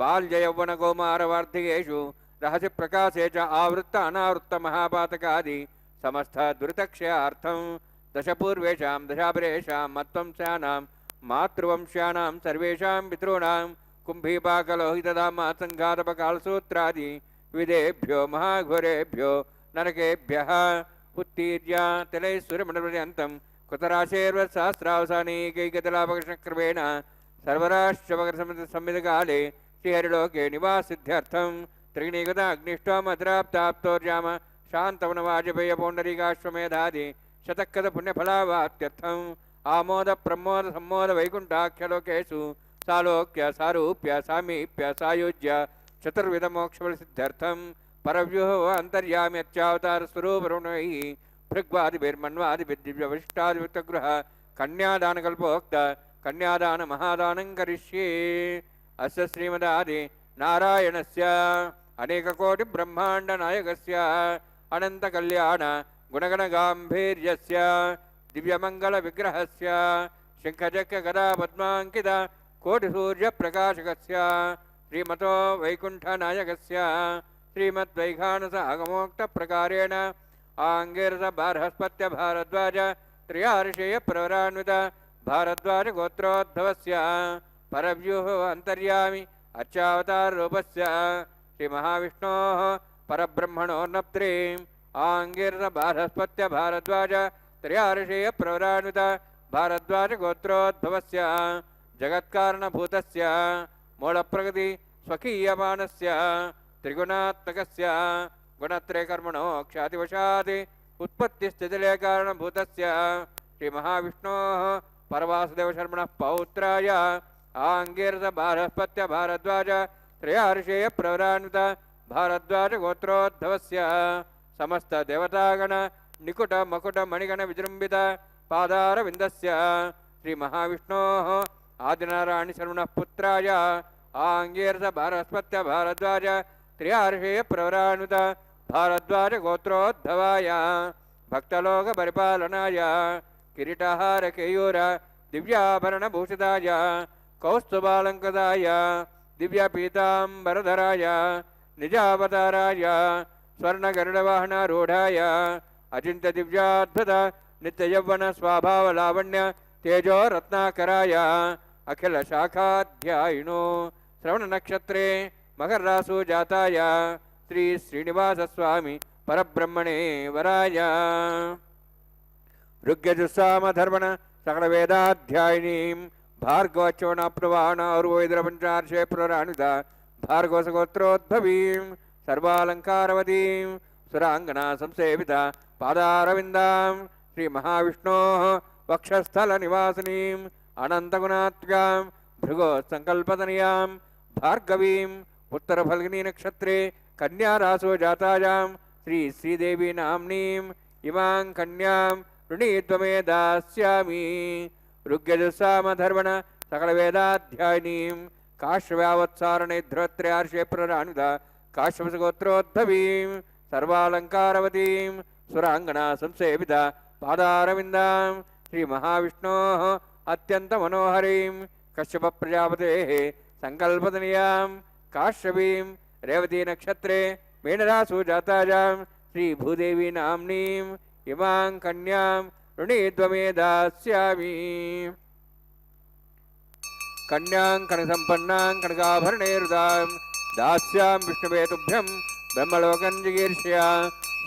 C: बाल्ययौवनकौमारवार्धिकेषु रहसि प्रकाशे च आवृत्त अनावृत्त महापातकादि समस्त दुरितक्षयार्थं दशपूर्वेषां दशापरेषां मत्वंशानां मातृवंश्यानां सर्वेषां पितॄणां कुम्भीपाकलोहितधामा सङ्घातपकालसूत्रादि विदेभ्यो महाघोरेभ्यो नरकेभ्यः उत्तीर्य तिलैश्वरमण्डलपर्यन्तं कुतराशेर्वसहस्रावसानैकैकतलापकृष्णक्रमेण सर्वराष्ट्रमकरसंमितकाले श्रीहरिलोके निवासिद्ध्यर्थं त्रिगुणिगताग्निष्टोमद्राप्ताप्तोर्याम शान्तवनवाजपेयपौण्डरीकाश्वमेधादि शतक्रतपुण्यफलावाप्त्यर्थम् आमोद प्रमोद सम्मोद वैकुण्ठाख्यलोकेषु सालोक्य सारूप्य सामीप्य सायुज्य चतुर्विधमोक्षफलसिद्ध्यर्थं परव्यूह अन्तर्याम्यत्यावतारस्वरूपरुणैः भृग्वादिभिर्मन्वादिभिर्दिव्यवशिष्टादिवित्तगृह कन्यादानकल्पोक्त कन्यादानमहादानं करिष्ये अस्य श्रीमदादि नारायणस्य अनेककोटिब्रह्माण्डनायकस्य अनन्तकल्याण गुणगणगाम्भीर्यस्य दिव्यमङ्गलविग्रहस्य शङ्खचक्रगदापद्माङ्कित कोटिसूर्यप्रकाशकस्य श्रीमतो वैकुण्ठनायकस्य श्रीमद्वैखानस आगमोक्तप्रकारेण आङ्गिरसबार्हस्पत्य भारद्वाज त्रयार्षेयप्रवरान्वित भारद्वाज गोत्रोद्भवस्य परव्यूह अन्तर्यामि अर्चावताररूपस्य श्रीमहाविष्णोः परब्रह्मणोर्नप्त्रीम् आङ्गिरसबार्हस्पत्य भारद्वाज त्रयार्षेयप्रवरान्वित भारद्वाज गोत्रोद्भवस्य जगत्कारणभूतस्य मूलप्रकृति स्वकीयमानस्य त्रिगुणात्मकस्य गुणत्रयकर्मणो ख्यातिवशात् उत्पत्तिस्थितिलयकारणभूतस्य श्रीमहाविष्णोः परवासुदेवशर्मणः पौत्राय आङ्गिरसबार्हस्पत्य भारद्वाज त्रयार्षेयप्रवरान्वित भारद्वाज गोत्रोद्भवस्य समस्त देवतागण निकुट मकुट मणिगण विजृंबित पादारविन्दस्य श्रीमहाविष्णोः आदिनारायण शर्मणः पुत्राय आङ्गिरसबार्हस्पत्य भारद्वाज त्रयार्षेयप्रवरान्वित भारद्वाज गोत्रोद्भवाय भक्तलोक परिपालनाय किरीटहार केयूर दिव्याभरणभूषिताय कौस्तुभालङ्कृताय दिव्यपीताम्बरधराय निजावताराय स्वर्णगरुडवाहनारूढाय अचिन्त्य दिव्याद्भुत नित्ययौवन स्वाभावलावण्य तेजो रत्नाकराय अखिल शाखाध्यायिनो श्रवणनक्षत्रे मकररासु जाताय श्री श्रीनिवासस्वामी परब्रह्मणे वराय ऋग्यजुस्सामधर्मण सकलवेदाध्यायिनीं भार्गवच्चवनाप्तवानार्वैद्रपञ्चार्षे पुनरानुदा भार्गवसगोत्रोद्भवीं सर्वालङ्कारवतीं सुराङ्गना संसेविता पादारविन्दां श्रीमहाविष्णोः वक्षस्थलनिवासिनीम् अनन्तगुणात्मिकां भृगोत्सङ्कल्पतनयां भार्गवीम् उत्तरफल्गुनीनक्षत्रे कन्यारासो जातायां श्रीदेवी नाम्नीम् इमां कन्यां ऋणीत्वमे दास्यामि ऋग्यजुस्सामधर्वण सकलवेदाध्यायिनीं काश्यव्यावत्सारणे ध्रुवत्रयार्षे पुनरानुदा काश्यपसगोत्रोद्भवीं सर्वालङ्कारवतीं सुराङ्गना संसेविता पादारविन्दां श्रीमहाविष्णोः अत्यन्तमनोहरीं कश्यपप्रजापतेः सङ्कल्पतनयां काश्यपीं रेवतीनक्षत्रे मीनरासु जातायां श्रीभूदेवी नाम्नीम् इमां कन्यां ऋणीत्वमे दास्यामि कन्यां कनसम्पन्नां कनकाभरणैरुदां दास्यां विष्णवे तुभ्यं ब्रह्मलोकं जिगीर्षया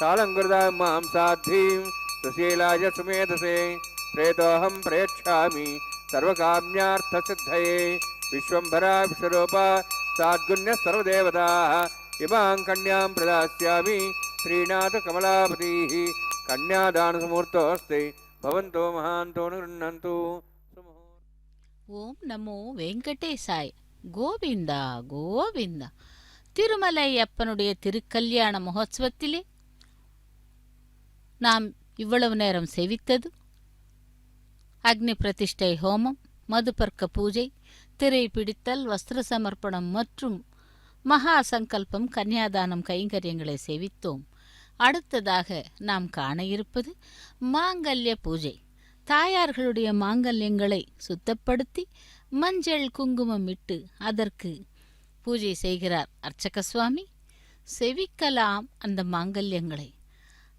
C: सालङ्कृतां मां साध्वीं सुशीलाय सुमेधसे प्रेतोऽहं प्रयच्छामि सर्वकाम्यार्थसिद्धये विश्वम्भरा विश्वरूपा साद्गुण्यः सर्वदेवताः इमां कन्यां प्रदास्यामि श्रीनाथकमलापतिः कन्यादानसमुहूर्तोऽस्ति भवन्तो महान्तो गृह्णन्तु।
D: ஓம் நமோ வெங்கடேசாய். கோவிந்தா கோவிந்தா. திருமலையப்பனுடைய திருக்கல்யாண மகோத்சவத்திலே நாம் இவ்வளவு நேரம் செவித்தது அக்னி பிரதிஷ்டை ஹோமம், மதுபர்க்க பூஜை, திரை பிடித்தல், வஸ்திர சமர்ப்பணம் மற்றும் மகா சங்கல்பம், கன்னியாதானம் கைங்கரியங்களை செவித்தோம். அடுத்ததாக நாம் காண இருப்பது மாங்கல்ய பூஜை. தாயார்களுடைய மாங்கல்யங்களை சுத்தப்படுத்தி மஞ்சள் குங்குமம் இட்டு அதற்கு பூஜை செய்கிறார் அர்ச்சக சுவாமி. செவிக்கலாம் அந்த மாங்கல்யங்களை.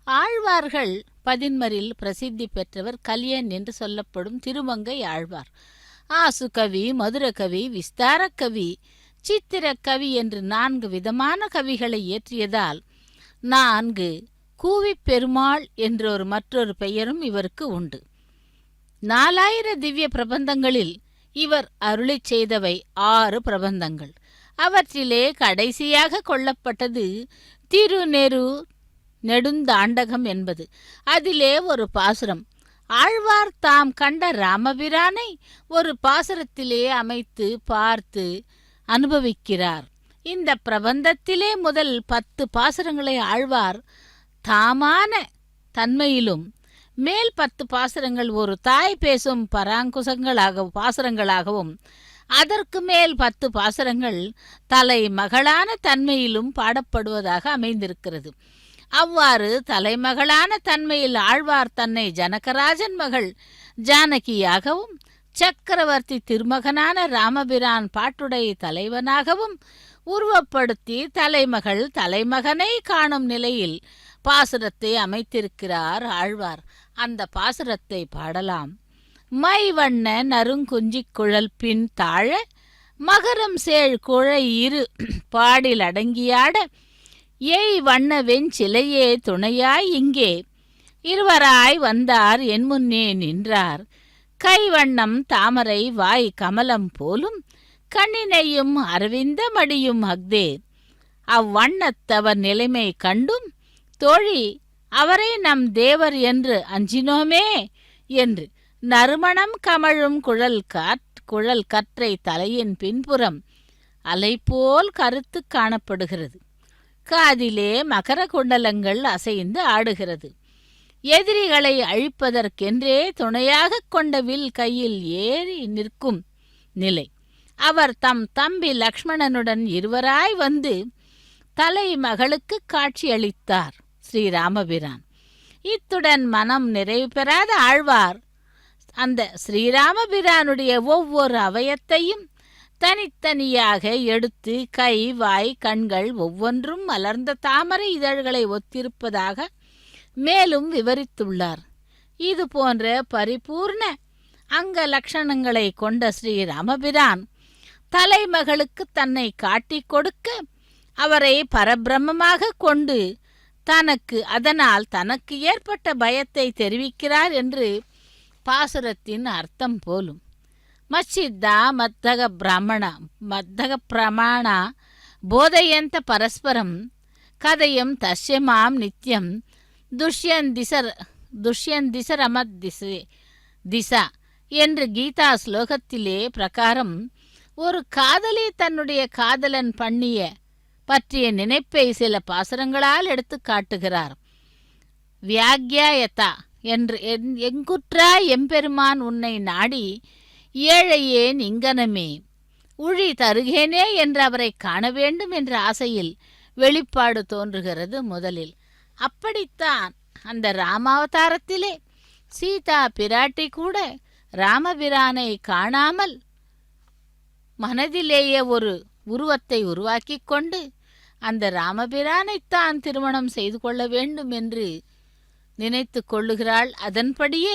D: ஆழ்வார்கள் பதின்மரில் பிரசித்தி பெற்றவர் கலியன் என்று சொல்லப்படும் திருமங்கை ஆழ்வார். ஆசுகவி, மதுரகவி, விஸ்தாரக்கவி, சித்திரக்கவி என்று 4 விதமான கவிகளை இயற்றியதால் 4 கூவி பெருமாள் என்றொரு மற்றொரு பெயரும் இவருக்கு உண்டு. 4000 திவ்ய பிரபந்தங்களில் இவர் அருளிச் செய்தவை 6 பிரபந்தங்கள். அவற்றிலே கடைசியாக கொள்ளப்பட்டது திருநெரு நெடுந்தாண்டகம் என்பது. அதிலே ஒரு பாசுரம். ஆழ்வார் தாம் கண்ட ராமபிரானை ஒரு பாசுரத்திலே அமைத்து பார்த்து அனுபவிக்கிறார். இந்த பிரபந்தத்திலே முதல் 10 பாசுரங்களை ஆழ்வார் தாமான தன்மையிலும், மேல் 10 பாசுரங்கள் ஒரு தாய் பேசும் பாசுரங்களாகவும், அதற்கு மேல் 10 பாசுரங்கள் தலைமகளான தன்மையிலும் பாடப்படுவதாக அமைந்திருக்கிறது. அவ்வாறு தலைமகளான தன்மையில் ஆழ்வார் தன்னை ஜனகராஜன் மகள் ஜானகியாகவும், சக்கரவர்த்தி திருமகனான ராமபிரான் பாட்டுடை தலைவனாகவும் உருவப்படுத்தி தலைமகள் தலைமகனை காணும் நிலையில் பாசுரத்தை அமைத்திருக்கிறார் ஆழ்வார். அந்த பாசுரத்தை பாடலாம். மை வண்ண நறுங்குஞ்சிக் குழல் பின் தாழ மகரம் சேழ் குழை இரு பாடில் அடங்கியாட ஏய் வண்ண வெஞ்சிலையே துணையாய் இங்கே இருவராய் வந்தார் என் முன்னே நின்றார். கைவண்ணம் தாமரை வாய் கமலம் போலும் கண்ணினையும் அரவிந்த மடியும் அக்தே. அவ்வண்ணத்தவர் நிலைமை கண்டும் தோழி அவரை நம் தேவர் என்று அஞ்சினோமே என்று நறுமணம் கமழும் குழல் கற்றை தலையின் பின்புறம் அலைபோல் கருத்து காணப்படுகிறது. காதிலே மகர குண்டலங்கள் அசைந்து ஆடுகிறது. எதிரிகளை அழிப்பதற்கென்றே துணையாக கொண்ட வில் கையில் ஏறி நிற்கும் நிலை. அவர் தம் தம்பி லக்ஷ்மணனுடன் இருவராய் வந்து தலைமகளுக்கு காட்சியளித்தார் ஸ்ரீராமபிரான். இத்துடன் மனம் நிறைவு பெறாத ஆழ்வார் அந்த ஸ்ரீராமபிரானுடைய ஒவ்வொரு அவயத்தையும் தனித்தனியாக எடுத்து கை, வாய், கண்கள் ஒவ்வொன்றும் மலர்ந்த தாமரை இதழ்களை ஒத்திருப்பதாக மேலும் விவரித்துள்ளார். இது போன்ற பரிபூர்ண அங்க லட்சணங்களை கொண்ட ஸ்ரீராமபிரான் தலைமகளுக்கு தன்னை காட்டிக் கொடுக்க அவரை பரபிரம்மமாக கொண்டு அதனால் தனக்கு ஏற்பட்ட பயத்தை தெரிவிக்கிறார் என்று பாசுரத்தின் அர்த்தம் போலும். ಮಚ್ಚಿದ್ದ ಮದ್ದಗ ಪ್ರಮಾಣ ಬೋಧಯಂತ ಪರಸ್ಪರಂ ಕದಯಂ ತಸ್ಯ ಮಾಂ ನಿತ್ಯಂ துஷ்யந்திசரமத் திசா என்று கீதா ஸ்லோகத்திலே பிரகாரம் ஒரு காதலி தன்னுடைய காதலன் பற்றிய நினைப்பை சில பாசுரங்களால் எடுத்து காட்டுகிறார். வியாக்யாயதா என்று எங்குற்றாய் எம்பெருமான் உன்னை நாடி ஏழையேன் இங்கனமே உழி தருகேனே என்று அவரை காண வேண்டும் என்ற ஆசையில் வெளிப்பாடு தோன்றுகிறது முதலில். அப்படித்தான் அந்த ராமாவதாரத்திலே சீதா பிராட்டி கூட ராமபிரானை காணாமல் மனதிலேயே ஒரு உருவத்தை உருவாக்கி கொண்டு அந்த ராமபிரானைத்தான் திருமணம் செய்து கொள்ள வேண்டும் என்று நினைத்து கொள்ளுகிறாள். அதன்படியே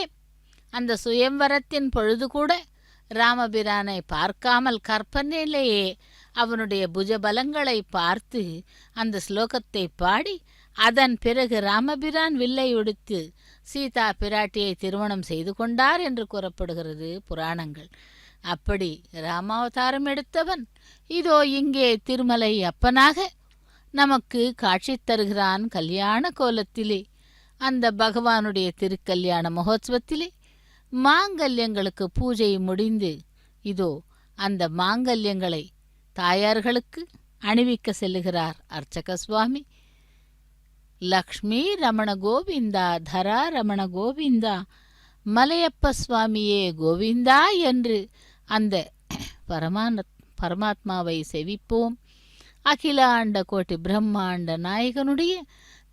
D: அந்த சுயம்வரத்தின் பொழுது கூட ராமபிரானை பார்க்காமல் கற்பனையிலேயே அவனுடைய புஜபலங்களை பார்த்து அந்த ஸ்லோகத்தை பாடி அதன் பிறகு ராமபிரான் வில்லை ஒடித்து சீதா பிராட்டியை திருமணம் செய்து கொண்டார் என்று கூறப்படுகிறது புராணங்கள். அப்படி ராமாவதாரம் எடுத்தவன் இதோ இங்கே திருமலை அப்பனாக நமக்கு காட்சி தருகிறான் கல்யாண கோலத்திலே. அந்த பகவானுடைய திருக்கல்யாண மகோத்சவத்திலே மாங்கல்யங்களுக்கு பூஜை முடிந்து இதோ அந்த மாங்கல்யங்களை தாயார்களுக்கு அணிவிக்க செல்லுகிறார் அர்ச்சக சுவாமி. லக்ஷ்மி ரமண கோவிந்தா, தரா ரமண கோவிந்தா, மலையப்ப சுவாமியே கோவிந்தா என்று அந்த பரமாத்மாவை செவிப்போம். அகிலாண்ட கோட்டி பிரம்மாண்ட நாயகனுடைய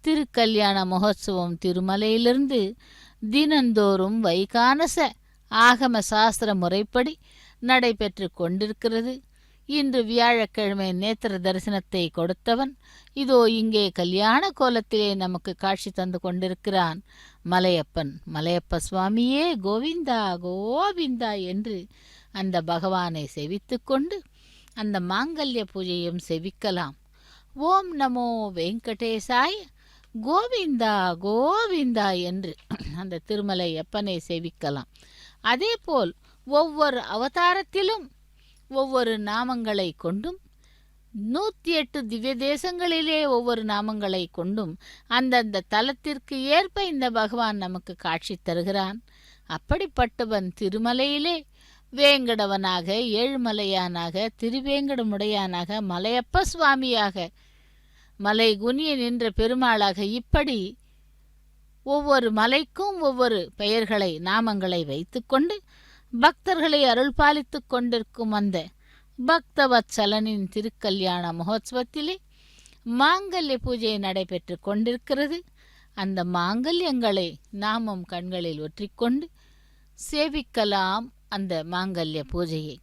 D: திருக்கல்யாண மகோத்சவம் திருமலையிலிருந்து தினந்தோறும் வைகானச ஆகம சாஸ்திர முறைப்படி நடைபெற்று கொண்டிருக்கிறது. இன்று வியாழக்கிழமை நேத்திர தரிசனத்தை கொடுத்தவன் இதோ இங்கே கல்யாண கோலத்திலே நமக்கு காட்சி தந்து கொண்டிருக்கிறான் மலையப்பன். மலையப்ப சுவாமியே கோவிந்தா கோவிந்தா என்று அந்த பகவானை செவித்து கொண்டு அந்த மாங்கல்ய பூஜையும் செவிக்கலாம். ஓம் நமோ வெங்கடேசாய கோவிந்தா கோவிந்தா என்று அந்த திருமலை அப்பனை சேவிக்கலாம். அதேபோல் ஒவ்வொரு அவதாரத்திலும் ஒவ்வொரு நாமங்களை கொண்டும் 108 திவ்ய தேசங்களிலே ஒவ்வொரு நாமங்களை கொண்டும் அந்தந்த தலத்திற்கு ஏற்ப இந்த பகவான் நமக்கு காட்சி தருகிறான். அப்படிப்பட்டவன் திருமலையிலே வேங்கடவனாக, ஏழுமலையானாக, திருவேங்கடமுடையானாக, மலையப்ப சுவாமியாக, மலை குனிய நின்ற பெருமாளாக, இப்படி ஒவ்வொரு மலைக்கும் ஒவ்வொரு பெயர்களை நாமங்களை வைத்துக்கொண்டு பக்தர்களை அருள் பாலித்து கொண்டிருக்கும் அந்த பக்தவத்சலனின் திருக்கல்யாண மகோத்சவத்திலே மாங்கல்ய பூஜை நடைபெற்று கொண்டிருக்கிறது. அந்த மாங்கல்யங்களை நாமும் கண்களில் ஒற்றிக்கொண்டு சேவிக்கலாம் அந்த மாங்கல்ய பூஜையை.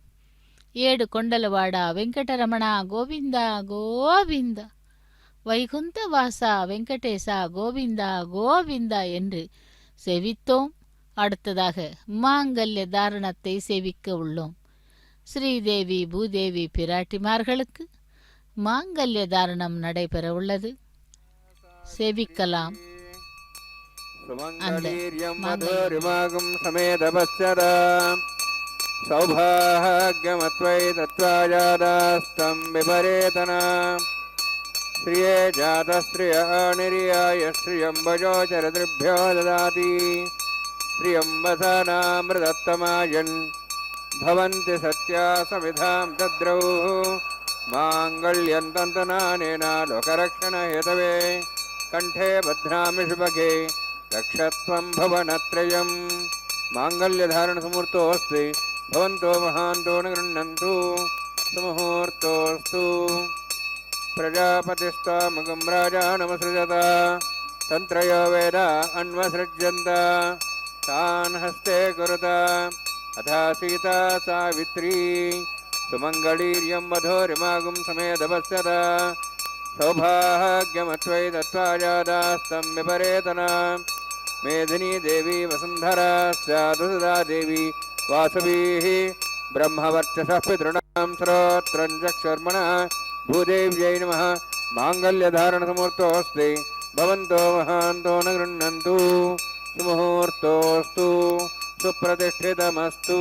D: ஏடு கொண்டலவாடா வெங்கடரமணா கோவிந்தா கோவிந்தா, வைகுந்த வாசா வெங்கடேசா கோவிந்தா கோவிந்தா என்று செவித்தோம். அடுத்ததாக மாங்கல்ய தாரணத்தை சேவிக்க உள்ளோம். ஸ்ரீதேவி பூதேவி பிராட்டிமார்களுக்கு மாங்கல்ய தாரணம் நடைபெற உள்ளது. சேவிக்கலாம்.
C: சௌபாகியமத்வைதத்வாஜாதாஸ்தம் விபரேதனா ஸ்ரீயே ஜாதஸ்ரீய நிரியாய ஸ்ரீயம்பஜோச்சரதிருभ्यो ददाति श्रियंवसानामृतत्तमायन् भवन्ति सत्या समिधां तद्रौः माङ्गल्यं तन्तनानेन लोकरक्षणहेतवे कण्ठे बध्नामि शुभगे रक्षत्वं भवनत्रयम् माङ्गल्यधारणसमुहूर्तोऽस्ति भवन्तो महान्तो न गृह्णन्तु सुमुहूर्तोऽस्तु प्रजापतिस्त्वामगं राजानमसृजत तन्त्रयो वेद अन्वसृज्यन्त तान् हस्ते कुरुत अथा सीता सावित्री सुमङ्गलीर्यं वधूरिमागुं समेधपश्यत सौभाग्यमत्वैदत्वाजादास्तं विपरेतना मेदिनी देवी वसुन्धरा स्यादुसदा देवी वासवीः ब्रह्मवर्चसः पितॄणां श्रोत्रं चक्षुर्मणः भूदेव्यै नमः माङ्गल्यधारणसमुहूर्तोऽस्ति भवन्तो महान्तो न गृह्णन्तु सुमुहूर्तोऽस्तु सुप्रतिष्ठितमस्तु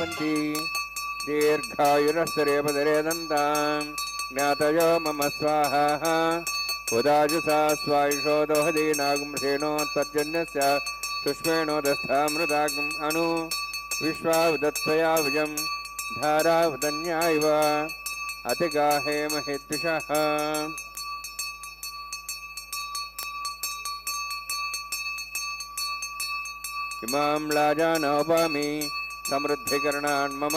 C: नावपन्ति दीर्घायुरस्तरेपदरे दन्तां ज्ञातयो मम स्वाहा उदाजुषा स्वायुषो दोहदे नागुंसेनोत्पद्यन्यस्य सुष्मेणोदस्थामृतागम् अनु विश्वावदत्वया विजं धारावदन्या इव अतिगाहे महेद्विषः इमां लाजानोपामि समृद्धिकरणान् मम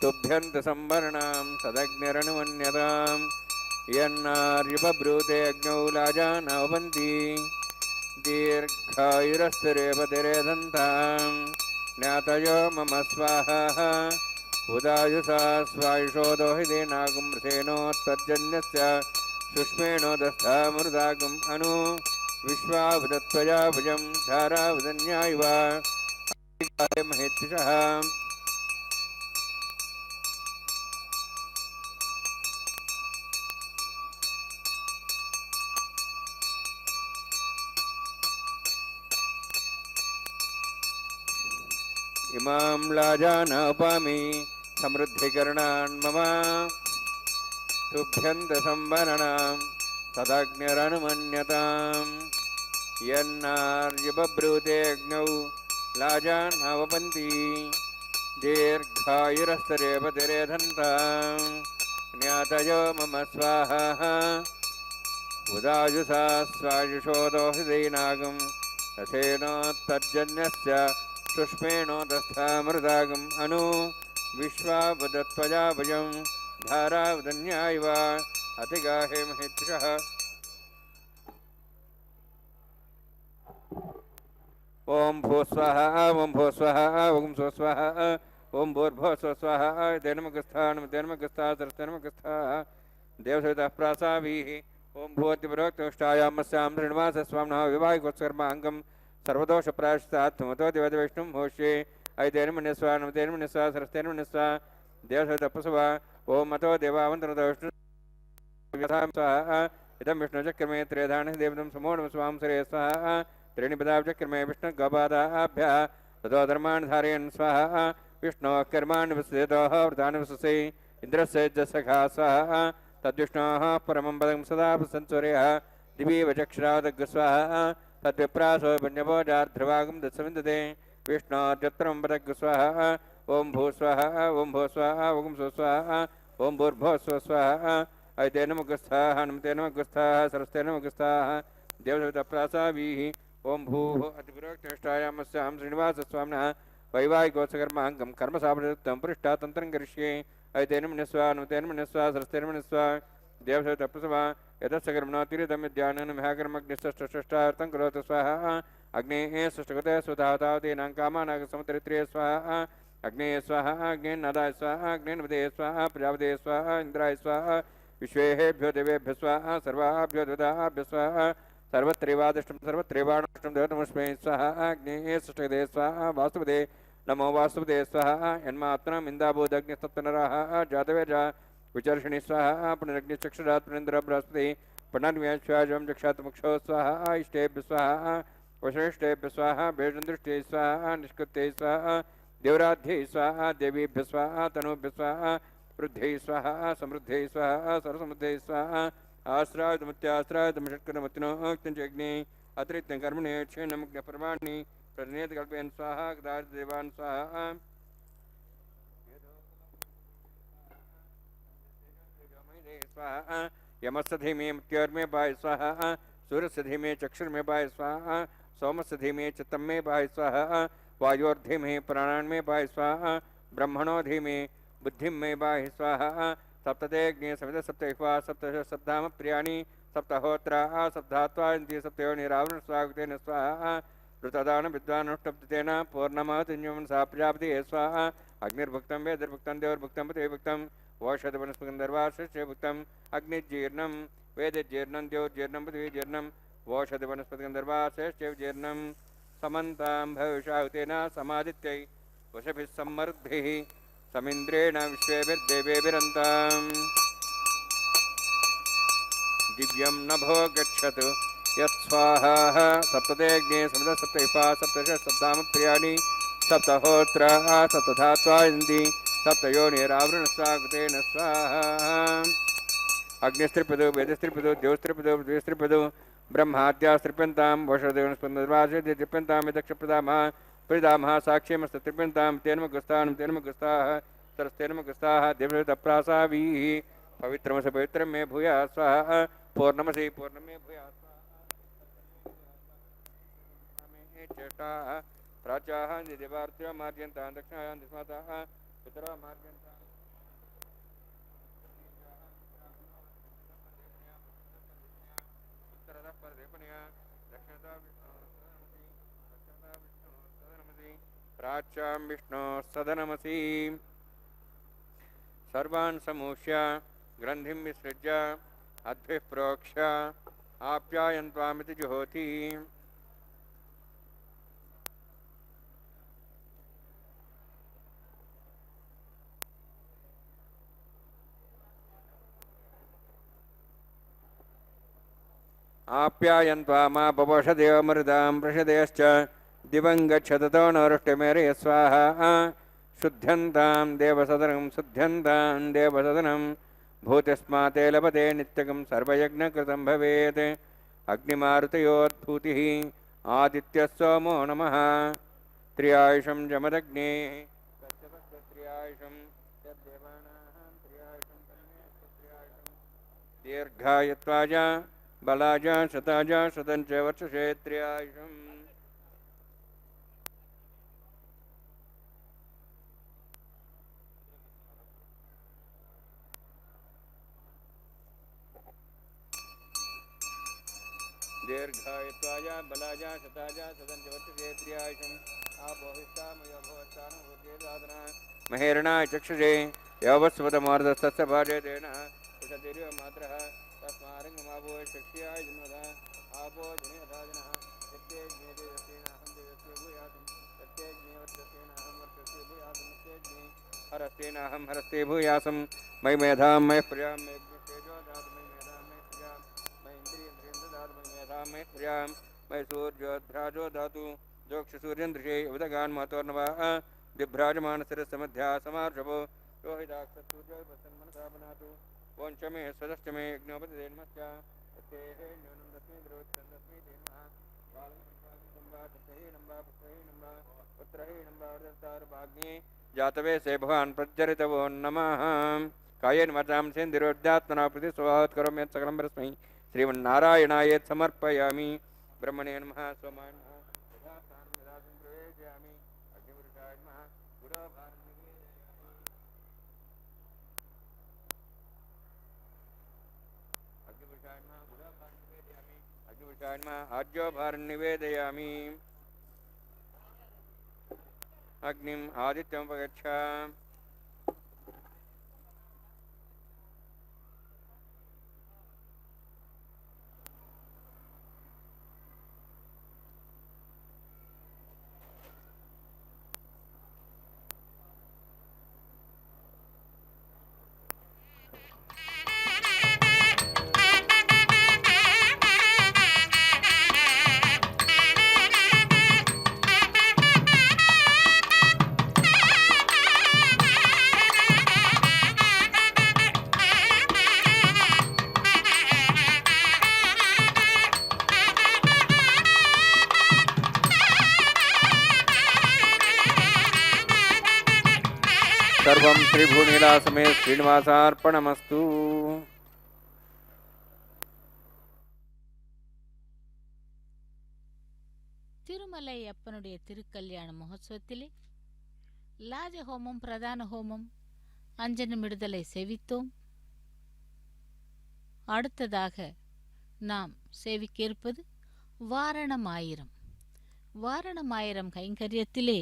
C: तुभ्यन्तसंवरणां सदग्निरनुमन्यताम् यन्नार्युपब्रूते अग्नौ लाजानोपन्ति दीर्घायुरस्तुरेपतिरे दन्तां ज्ञातयो मम स्वाहा उदायुषा स्वायुषो दोहिते नागुंसेनोत्पद्यन्यस्य सुष्मेणोदस्थामृतागम् अनु विश्वावदत्वया भुजं धारावदन्या इव महेत्विषः इमां लाजानोपामि समृद्धिकरणान् मम तुभ्यन्तसंवरणां तदग्निरनुमन्यताम् यन्नार्युपब्रूते अग्नौ लाजानवपन्ति दीर्घायुरस्तरेपतिरे दन्तां ज्ञातयो मम स्वाहा उदायुषा स्वायुषो दोहिते नागं रसेनोत्तर्जन्यस्य सुष्मेणोदस्थामृतागम् अनु विश्वावदत्वया भुजं धारावदन्या इव अतिगाहे महेत्विषः ओम भूस्वाहा ओम भूस्वाहा ओम स्वस्वाहा ओम भूर्भुवः स्वस्वाहा तेनमगस्था तेनमगस्था सरस्तेनमगस्था देवसवितः प्रासावीः ओम भूतिप्रोक्तष्टायामस्यां श्रीनिवासस्वामिनः विवाहिकोत्सर्माङ्गं सर्वदोषप्रायश्चित्तात्मतो दिवैष्णुं भोष्ये ऐतेनमन्यस्वा नमतेनमन्यस्वा सरस्तेनमन्यस्वा देवसवितः प्रसवा ओम मतो देवावन्तरतो विष्णु स्वाहा इदं विष्णुचक्रमे त्रेधानः देवतं समोणं स्वां श्रेय स्वाहा त्रीणि पदाब्जक्रमे विष्णुगोपादाभ्यः ततो धर्मान् धारयन् स्वाहा विष्णोः कर्माणि विसृजतोः व्रतानि विसृसे इन्द्रस्य सखा स्वाहा तद्विष्णोः परमं पदं सदा संसूर्यः दिवीव चक्षुरादग् स्वाहा तद्विप्रासो पुण्यभोजार्ध्रवागं दत्सविन्दते विष्णोर्यत्रं पदग् स्वाहा ॐ भूस्वाहा ॐ भूस्वाहा ॐ सुस्वाहा ॐ भूर्भुवः स्वस्वाहा ऐतेनमुखस्थाः नमतेनमुखस्थाः सरस्तेनमुखस्थाः देवसवितप्रासावीः ओम भूः अतिपुरोक्तष्टायामस्यां श्रीनिवासस्वामिनः वैवाहिकोत्सकर्माङ्गं कर्मसापृतं पृष्ठा तन्त्रं करिष्ये ऐतेनमन्यस्वा नमतेनमन्यस्वा सरस्तेनमन्यस्वा देवसवितप्रसवा यतस्य कर्मणोतिरिदमिद्याननमहाकर्मग्निष्ठष्टार्थं करोतु स्वाहा अग्नेः षष्ठगते स्वधातावतीनां कामानागसमुद्रित्रे स्वाहा अग्नेय स्वाहा अग्नेन्नदाय स्वाहा अग्नेन्वदे स्वाहा प्रजापते स्वाहा इन्द्राय स्वाहा विश्वेभ्यो देवेभ्यो स्वाहा सर्वाभ्यो देवताभ्यो स्वाहा सर्वत्रैवादिष्टं सर्वत्रैवानुष्टं देवतमस्मै स्वाहा अग्नेः षष्ठगते स्वाहा वास्तुपदे नमो वास्तुपदे स्वाहा यन्मात्मनम् इन्दाबोधग्निस्तत्पनराः जातवेज विचर्षिणी स्वाहा पुनरग्निचक्षुरात् पुनेन्द्र बृहस्पति पुनर्व्याश्वाजं जक्षात्मुक्षो स्वाहा इष्टेभ्य स्वाहा वशिष्ठेभ्य स्वाहा भेषन्दृष्टे स्वाहा निष्कृत्यै स्वाहा देवराध्यै स्वाहा देवीभ्य स्वाहा तनूभ्य स्वाहा वृद्ध्यै स्वाहा समृद्ध्यै स्वाहा सर्वसमृद्ध्यै स्वाहा आश्रायुधमुत्याश्रायुधमुषट्करमतिनोक्तञ्चग्ने अतिरिक्तं कर्मणे क्षेणमुग्नपर्वाणि प्रतिनेतकल्पयन् स्वाहा गदादेवान् स्वाहा स्वाहा यमस्य धीमे मृत्योर्मे बाय स्वाहा सूर्यस्य धीमे चक्षुर्मे बाय स्वाहा सोमस्य धीमे चित्तं मे बाय स्वाहा वायोर्धीमे प्राणान्मे बाय स्वाहा ब्रह्मणो धीमे बुद्धिं मे बाय स्वाहा सप्तते अग्ने सविता सप्तैवा सप्तश सप्ताम प्रियाणि सप्तहोत्राः सप्तात्वान्ति सप्तयो निरावरण स्वागतेन स्वाहा ऋतदान विद्वानुष्टप्तेन पूर्णमतिन्यं सा प्रजापति स्वाहा अग्निर्भुक्तं वेदर्भुक्तं देवर्भुक्तं पतिभुक्तं वोषधवनस्पतिगन्धर्वाश्रयभुक्तम् अग्निजीर्णं वेदजीर्णं द्योजीर्णं पृथ्वीजीर्णं वोषधवनस्पतिगन्धर्वाश्रयजीर्णं समन्तां भविष्याहुतेन समादित्यै वशभिः सम्मरुद्भिः समिन्द्रेण विश्वेभिर्देवेभिरन्ताम् दिव्यं नभो गच्छतु यत् स्वाहा सप्तते अग्ने सप्तैपा सप्तश सप्ताम प्रियाणि सप्तहोत्रा सप्तधात्वा इन्दी सप्तयोनिरावृणस्वाकृतेन स्वाहा अग्निस्त्रिपदो वेदस्त्रिपदो द्योस्त्रिपदो द्विस्त्रिपदो ब्रह्माद्यास्त्रिप्यन्तां वषदेवस्पन्दद्वासद्यप्यन्तां यदक्षप्रदामः परिदामः साक्ष्यमस्तत्रिप्यन्तां तेनमगस्ताः सरस्तेनमगस्ताः देवतप्रासावीः पवित्रमसि पवित्रं मे भूया स्वाहा पूर्णमसि पूर्णं मे भूया चेष्टाः प्राच्याः निदेवार्त्या मार्जन्ताः दक्षिणायां दिस्माताः पितरा मार्जन्ताः प्राच्यां विष्णो सदनमसि सर्वान् समूह्य ग्रन्थिं विसृज्य अद्भिः प्रोक्ष्य आप्यायन्त्वामिति जुहोति आप्यायन्त्वामा बवषदेवमृदां वृषदेश्च दिवं गच्छततो नवृष्टिमेरे स्वाहा शुद्ध्यन्तां देवसदनं भूतिस्माते लभते नित्यकं सर्वयज्ञकृतं भवेत् अग्निमारुतयोद्भूतिः आदित्यस्सोमो नमः त्र्यायुषं जमदग्ने त्र्यायुषं दीर्घायत्वाज बलाज शताज शतञ्च वर्षसे त्र्यायुषम् दीर्घायत्वाय बलाय शताय सदञ्च वर्षसे त्र्यायुषम् आपोहिष्टामयोभवत्तानुभूतेदादना महेरणाय चक्षुषे यवस्वतमार्दस्तस्य भाजयतेन उषतिरिव मात्रः तस्मारङ्गमापो शक्ष्याय जन्मधा आपो जनेधाजनः प्रत्येज्ञेदेवस्तेनाहं देवस्य भूयासं प्रत्येज्ञेवर्चस्तेनाहं वर्चस्य भूयासं नित्येज्ञे हरस्तेनाहं हरस्ते भूयासं मयि मेधां मयि प्रियां मयि तेजो दातु मयि मेधां मयि प्रियां मयि इन्द्रियेन्द्रियं ददातु मयि मेधां मयि प्रियां मयि सूर्योद्भ्राजो दातु जोक्षसूर्येन्द्रिये उदगान् महतोर्नवः बिभ्राजमानशिरसमध्या समार्षभो रोहिताक्षसूर्योपसन्मनसा बनातु वंशमे सदश्चमे यज्ञोपतिदेन्मश्च तस्येः न्यूनं दस्मै द्रोच्छन्दस्मै तेनः बालसंवादसंवादसहीनं वा पुत्रहीनं वा वर्धतारुभाग्ये जातवे से भवान् प्रज्जरितवो नमः कायेन वाचां सेन्द्रियोऽध्यात्मना प्रतिस्वभावत्करोमि यत् सकलं परस्मै श्रीमन्नारायणायेत् समर्पयामि ब्रह्मणे नमः सोमाय नमः यथास्थानं यथासं प्रवेशयामि अग्निपुरुषाय नमः आज्योभारं निवेदयामि अग्निम् आदित्यमुपगच्छ सर्वं श्रीभूनीलासमेत श्रीनिवासार्पणमस्तु.
D: திருமலை அப்பனுடைய திருக்கல்யாண மகோத்சவத்திலே லாஜ ஹோமம் பிரதான ஹோமம் அஞ்சனமிடுதலை செவித்தோம். அடுத்ததாக நாம் சேவிக்க இருப்பது வாரணமாயிரம். வாரணமாயிரம் கைங்கரியத்திலே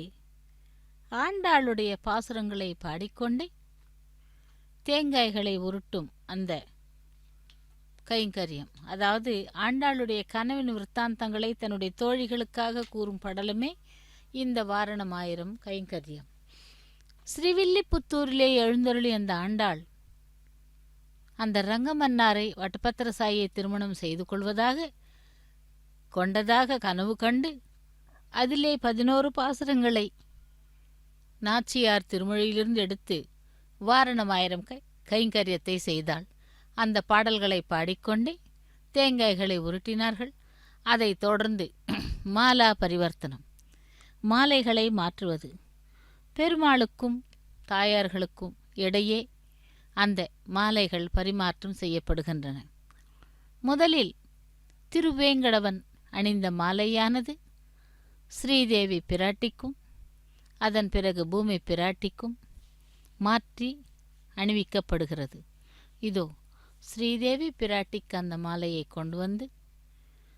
D: ஆண்டாளுடைய பாசுரங்களை பாடிக்கொண்டே தேங்காய்களை உருட்டும் அந்த கைங்கரியம், அதாவது ஆண்டாளுடைய கனவின் விற்த்தாந்தங்களை தன்னுடைய தோழிகளுக்காக கூறும் படலமே இந்த வாரணமாயிரம் கைங்கரியம். ஸ்ரீவில்லிபுத்தூரிலே எழுந்தருளி அந்த ஆண்டாள் அந்த ரங்கமன்னாரை வட்டபத்திரசாயியை திருமணம் செய்து கொண்டதாக கனவு கண்டு அதிலே 11 பாசுரங்களை நாச்சியார் திருமொழியிலிருந்து எடுத்து வாரணமாயிரம் கைங்கரியத்தை செய்தாள். அந்த பாடல்களை பாடிக்கொண்டே தேங்காய்களை உருட்டினார்கள். அதைத் தொடர்ந்து மாலா பரிவர்த்தனம், மாலைகளை மாற்றுவது. பெருமாளுக்கும் தாயார்களுக்கும் இடையே அந்த மாலைகள் பரிமாற்றம் செய்யப்படுகின்றன. முதலில் திருவேங்கடவன் அணிந்த மாலையானது ஸ்ரீதேவி பிராட்டிக்கும் அதன் பிறகு பூமி பிராட்டிக்கும் மாற்றி அணிவிக்கப்படுகிறது. இதோ ஸ்ரீதேவி பிராட்டிக்கு அந்த மாலையை கொண்டு வந்து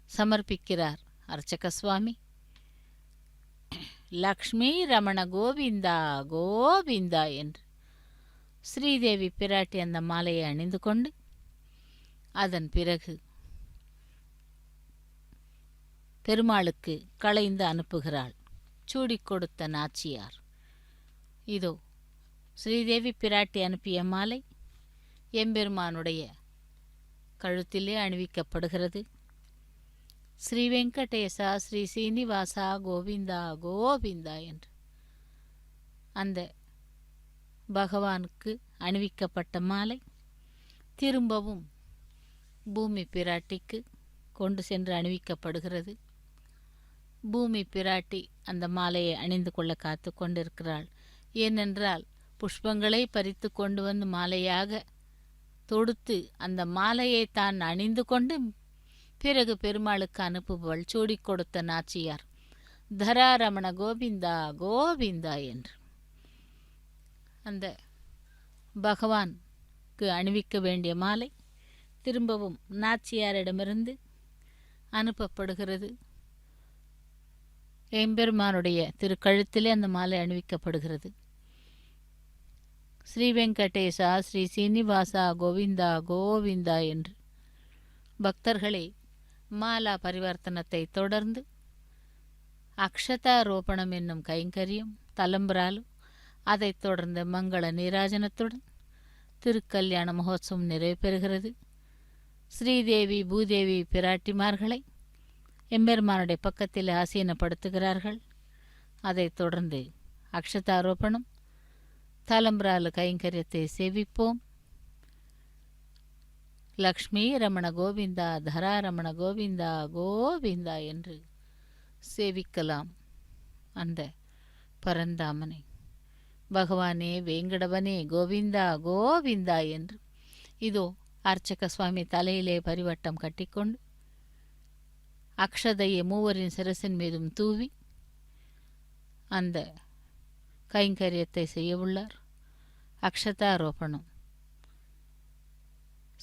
D: சமர்ப்பிக்கிறார் அர்ச்சக சுவாமி. லக்ஷ்மி ரமண கோவிந்தா கோவிந்தா என்று ஸ்ரீதேவி பிராட்டி அந்த மாலையை அணிந்து கொண்டு அதன் பிறகு பெருமாளுக்கு களைந்து அனுப்புகிறாள் சூடிக் கொடுத்த நாச்சியார். இதோ ஸ்ரீதேவி பிராட்டி அனுப்பிய மாலை எம்பெருமானுடைய கழுத்திலே அணிவிக்கப்படுகிறது. ஸ்ரீ வெங்கடேசா ஸ்ரீ சீனிவாசா கோவிந்தா கோவிந்தா என்று அந்த பகவானுக்கு அணிவிக்கப்பட்ட மாலை திரும்பவும் பூமி பிராட்டிக்கு கொண்டு சென்று அணிவிக்கப்படுகிறது. பூமி பிராட்டி அந்த மாலையை அணிந்து கொள்ள காத்து கொண்டிருக்கிறாள். ஏனென்றால் புஷ்பங்களை பறித்து கொண்டு வந்து மாலையாக தொடுத்து அந்த மாலையை தான் அணிந்து கொண்டு பிறகு பெருமாளுக்கு அனுப்புபவள் சூடிக் கொடுத்த நாச்சியார். தராரமண கோவிந்தா கோவிந்தா என்று அந்த பகவானுக்கு அணிவிக்க வேண்டிய மாலை திரும்பவும் நாச்சியாரிடமிருந்து அனுப்பப்படுகிறது. எம்பெருமானுடைய திருக்கழுத்திலே அந்த மாலை அணிவிக்கப்படுகிறது. ஸ்ரீ வெங்கடேசா ஸ்ரீ சீனிவாசா கோவிந்தா கோவிந்தா என்று பக்தர்களே மாலா பரிவர்த்தனத்தை தொடர்ந்து அக்ஷதாரோபணம் என்னும் கைங்கரியம் தலம்புராலும் அதைத் தொடர்ந்து மங்கள நீராஜனத்துடன் திருக்கல்யாண மகோத்சவம் நிறைவு பெறுகிறது. ஸ்ரீதேவி பூதேவி பிராட்டிமார்களை எம்பெருமானுடைய பக்கத்தில் ஆசீனப்படுத்துகிறார்கள். அதைத் தொடர்ந்து அக்ஷதாரோபணம் தலம்புராலு கைங்கரியத்தை சேவிப்போம். லக்ஷ்மி ரமண கோவிந்தா தரா ரமண கோவிந்தா கோவிந்தா என்று சேவிக்கலாம் அந்த பரந்தாமனை. பகவானே வேங்கடவனே கோவிந்தா கோவிந்தா என்று இதோ அர்ச்சக சுவாமி தலையிலே பரிவட்டம் கட்டிக்கொண்டு அக்ஷதையை மூவரின் சிரசின் மீதும் தூவி அந்த கைங்கரியத்தை செய்யவுள்ளார். அக்ஷதாரோபணம்.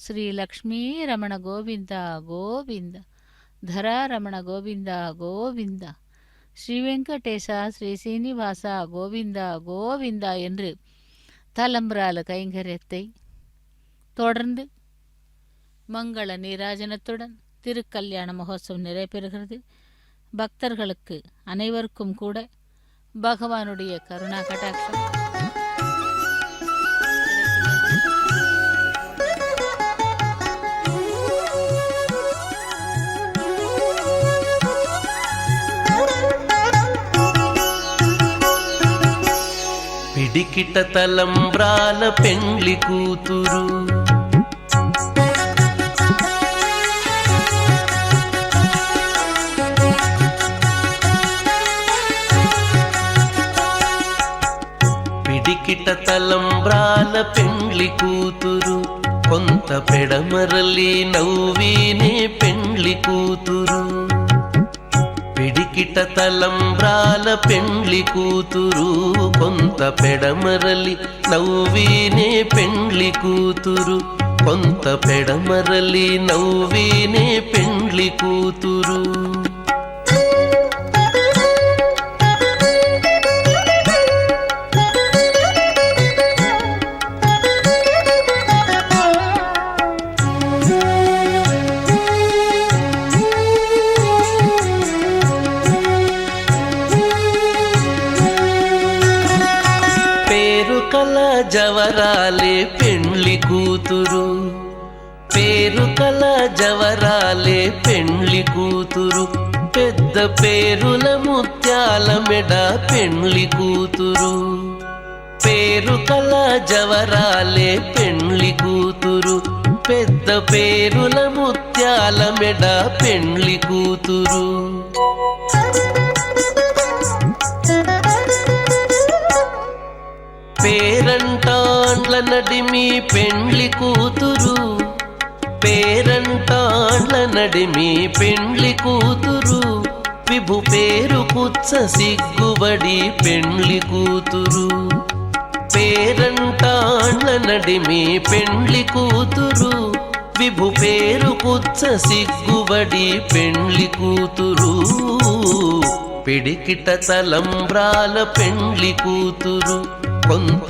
D: ஸ்ரீ லக்ஷ்மி ரமண கோவிந்தா கோவிந்தா தரா ரமண கோவிந்தா கோவிந்தா ஸ்ரீ வெங்கடேசா ஸ்ரீ சீனிவாசா கோவிந்தா கோவிந்தா என்று தலம்புரால கைங்கரியத்தை தொடர்ந்து மங்கள நீராஜனத்துடன் திருக்கல்யாண மகோத்சவம் நிறைவேறுகிறது. பக்தர்களுக்கு அனைவருக்கும் கூட பகவானுடைய கருணா கடாட்சம்
F: పిడికిట తలంబ్రాల పెండ్లి కూతురు పిడికిట తలంబ్రాల పెండ్లి కూతురు కొంత పెడమరలి నవ్వినే పెండ్లి కూతురు పిడికిట తలంబ్రాల పెండ్లి కూతురు కొంత పెడమరలి నవ్వినే పెండ్లి కూతురు కొంత పెడమరలి నవ్వినే పెండ్లి కూతురు జవరాలే పెండ్లి కూతురు పేరు కల జవరాలే పెండ్లి కూతురు పెద్ద పేరుల ముత్యాల మెడ పెండ్లి కూతురు పేరు కల జవరాలే పెండ్లి కూతురు పెద్ద పేరుల ముత్యాల మెడ పెండ్లి కూతురు పేరంటాండ్ల నడిమి పెండ్లి కూతురు పేరంటాండ్ల నడిమి పెండ్లి కూతురు విభు పేరు కుచ్చ సిగ్గుబడి పెండ్లి కూతురు పేరంటాండ్ల నడిమి పెండ్లి కూతురు విభు పేరు కుచ్చ సిగ్గుబడి పెండ్లి కూతురు పిడికిట తలంబ్రాల పెండ్లి కూతురు కొంత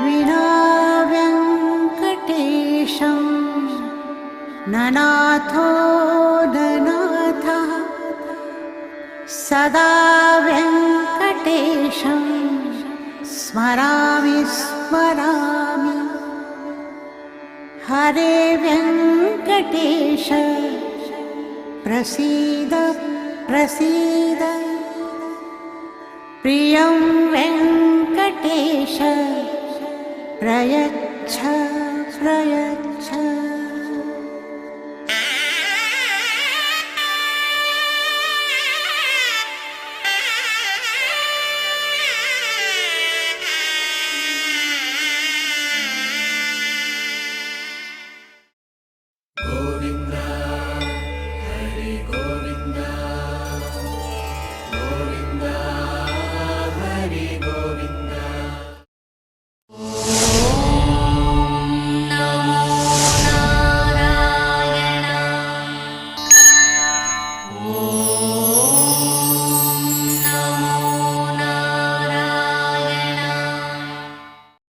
B: विना वेङ्कटेशं ननाथो ननाथः सदा वेङ्कटेशं स्मरामि स्मरामि हरे वेङ्कटेश प्रसीद प्रसीद प्रियं वेङ्कटेश प्रयच्छ प्रयच्छ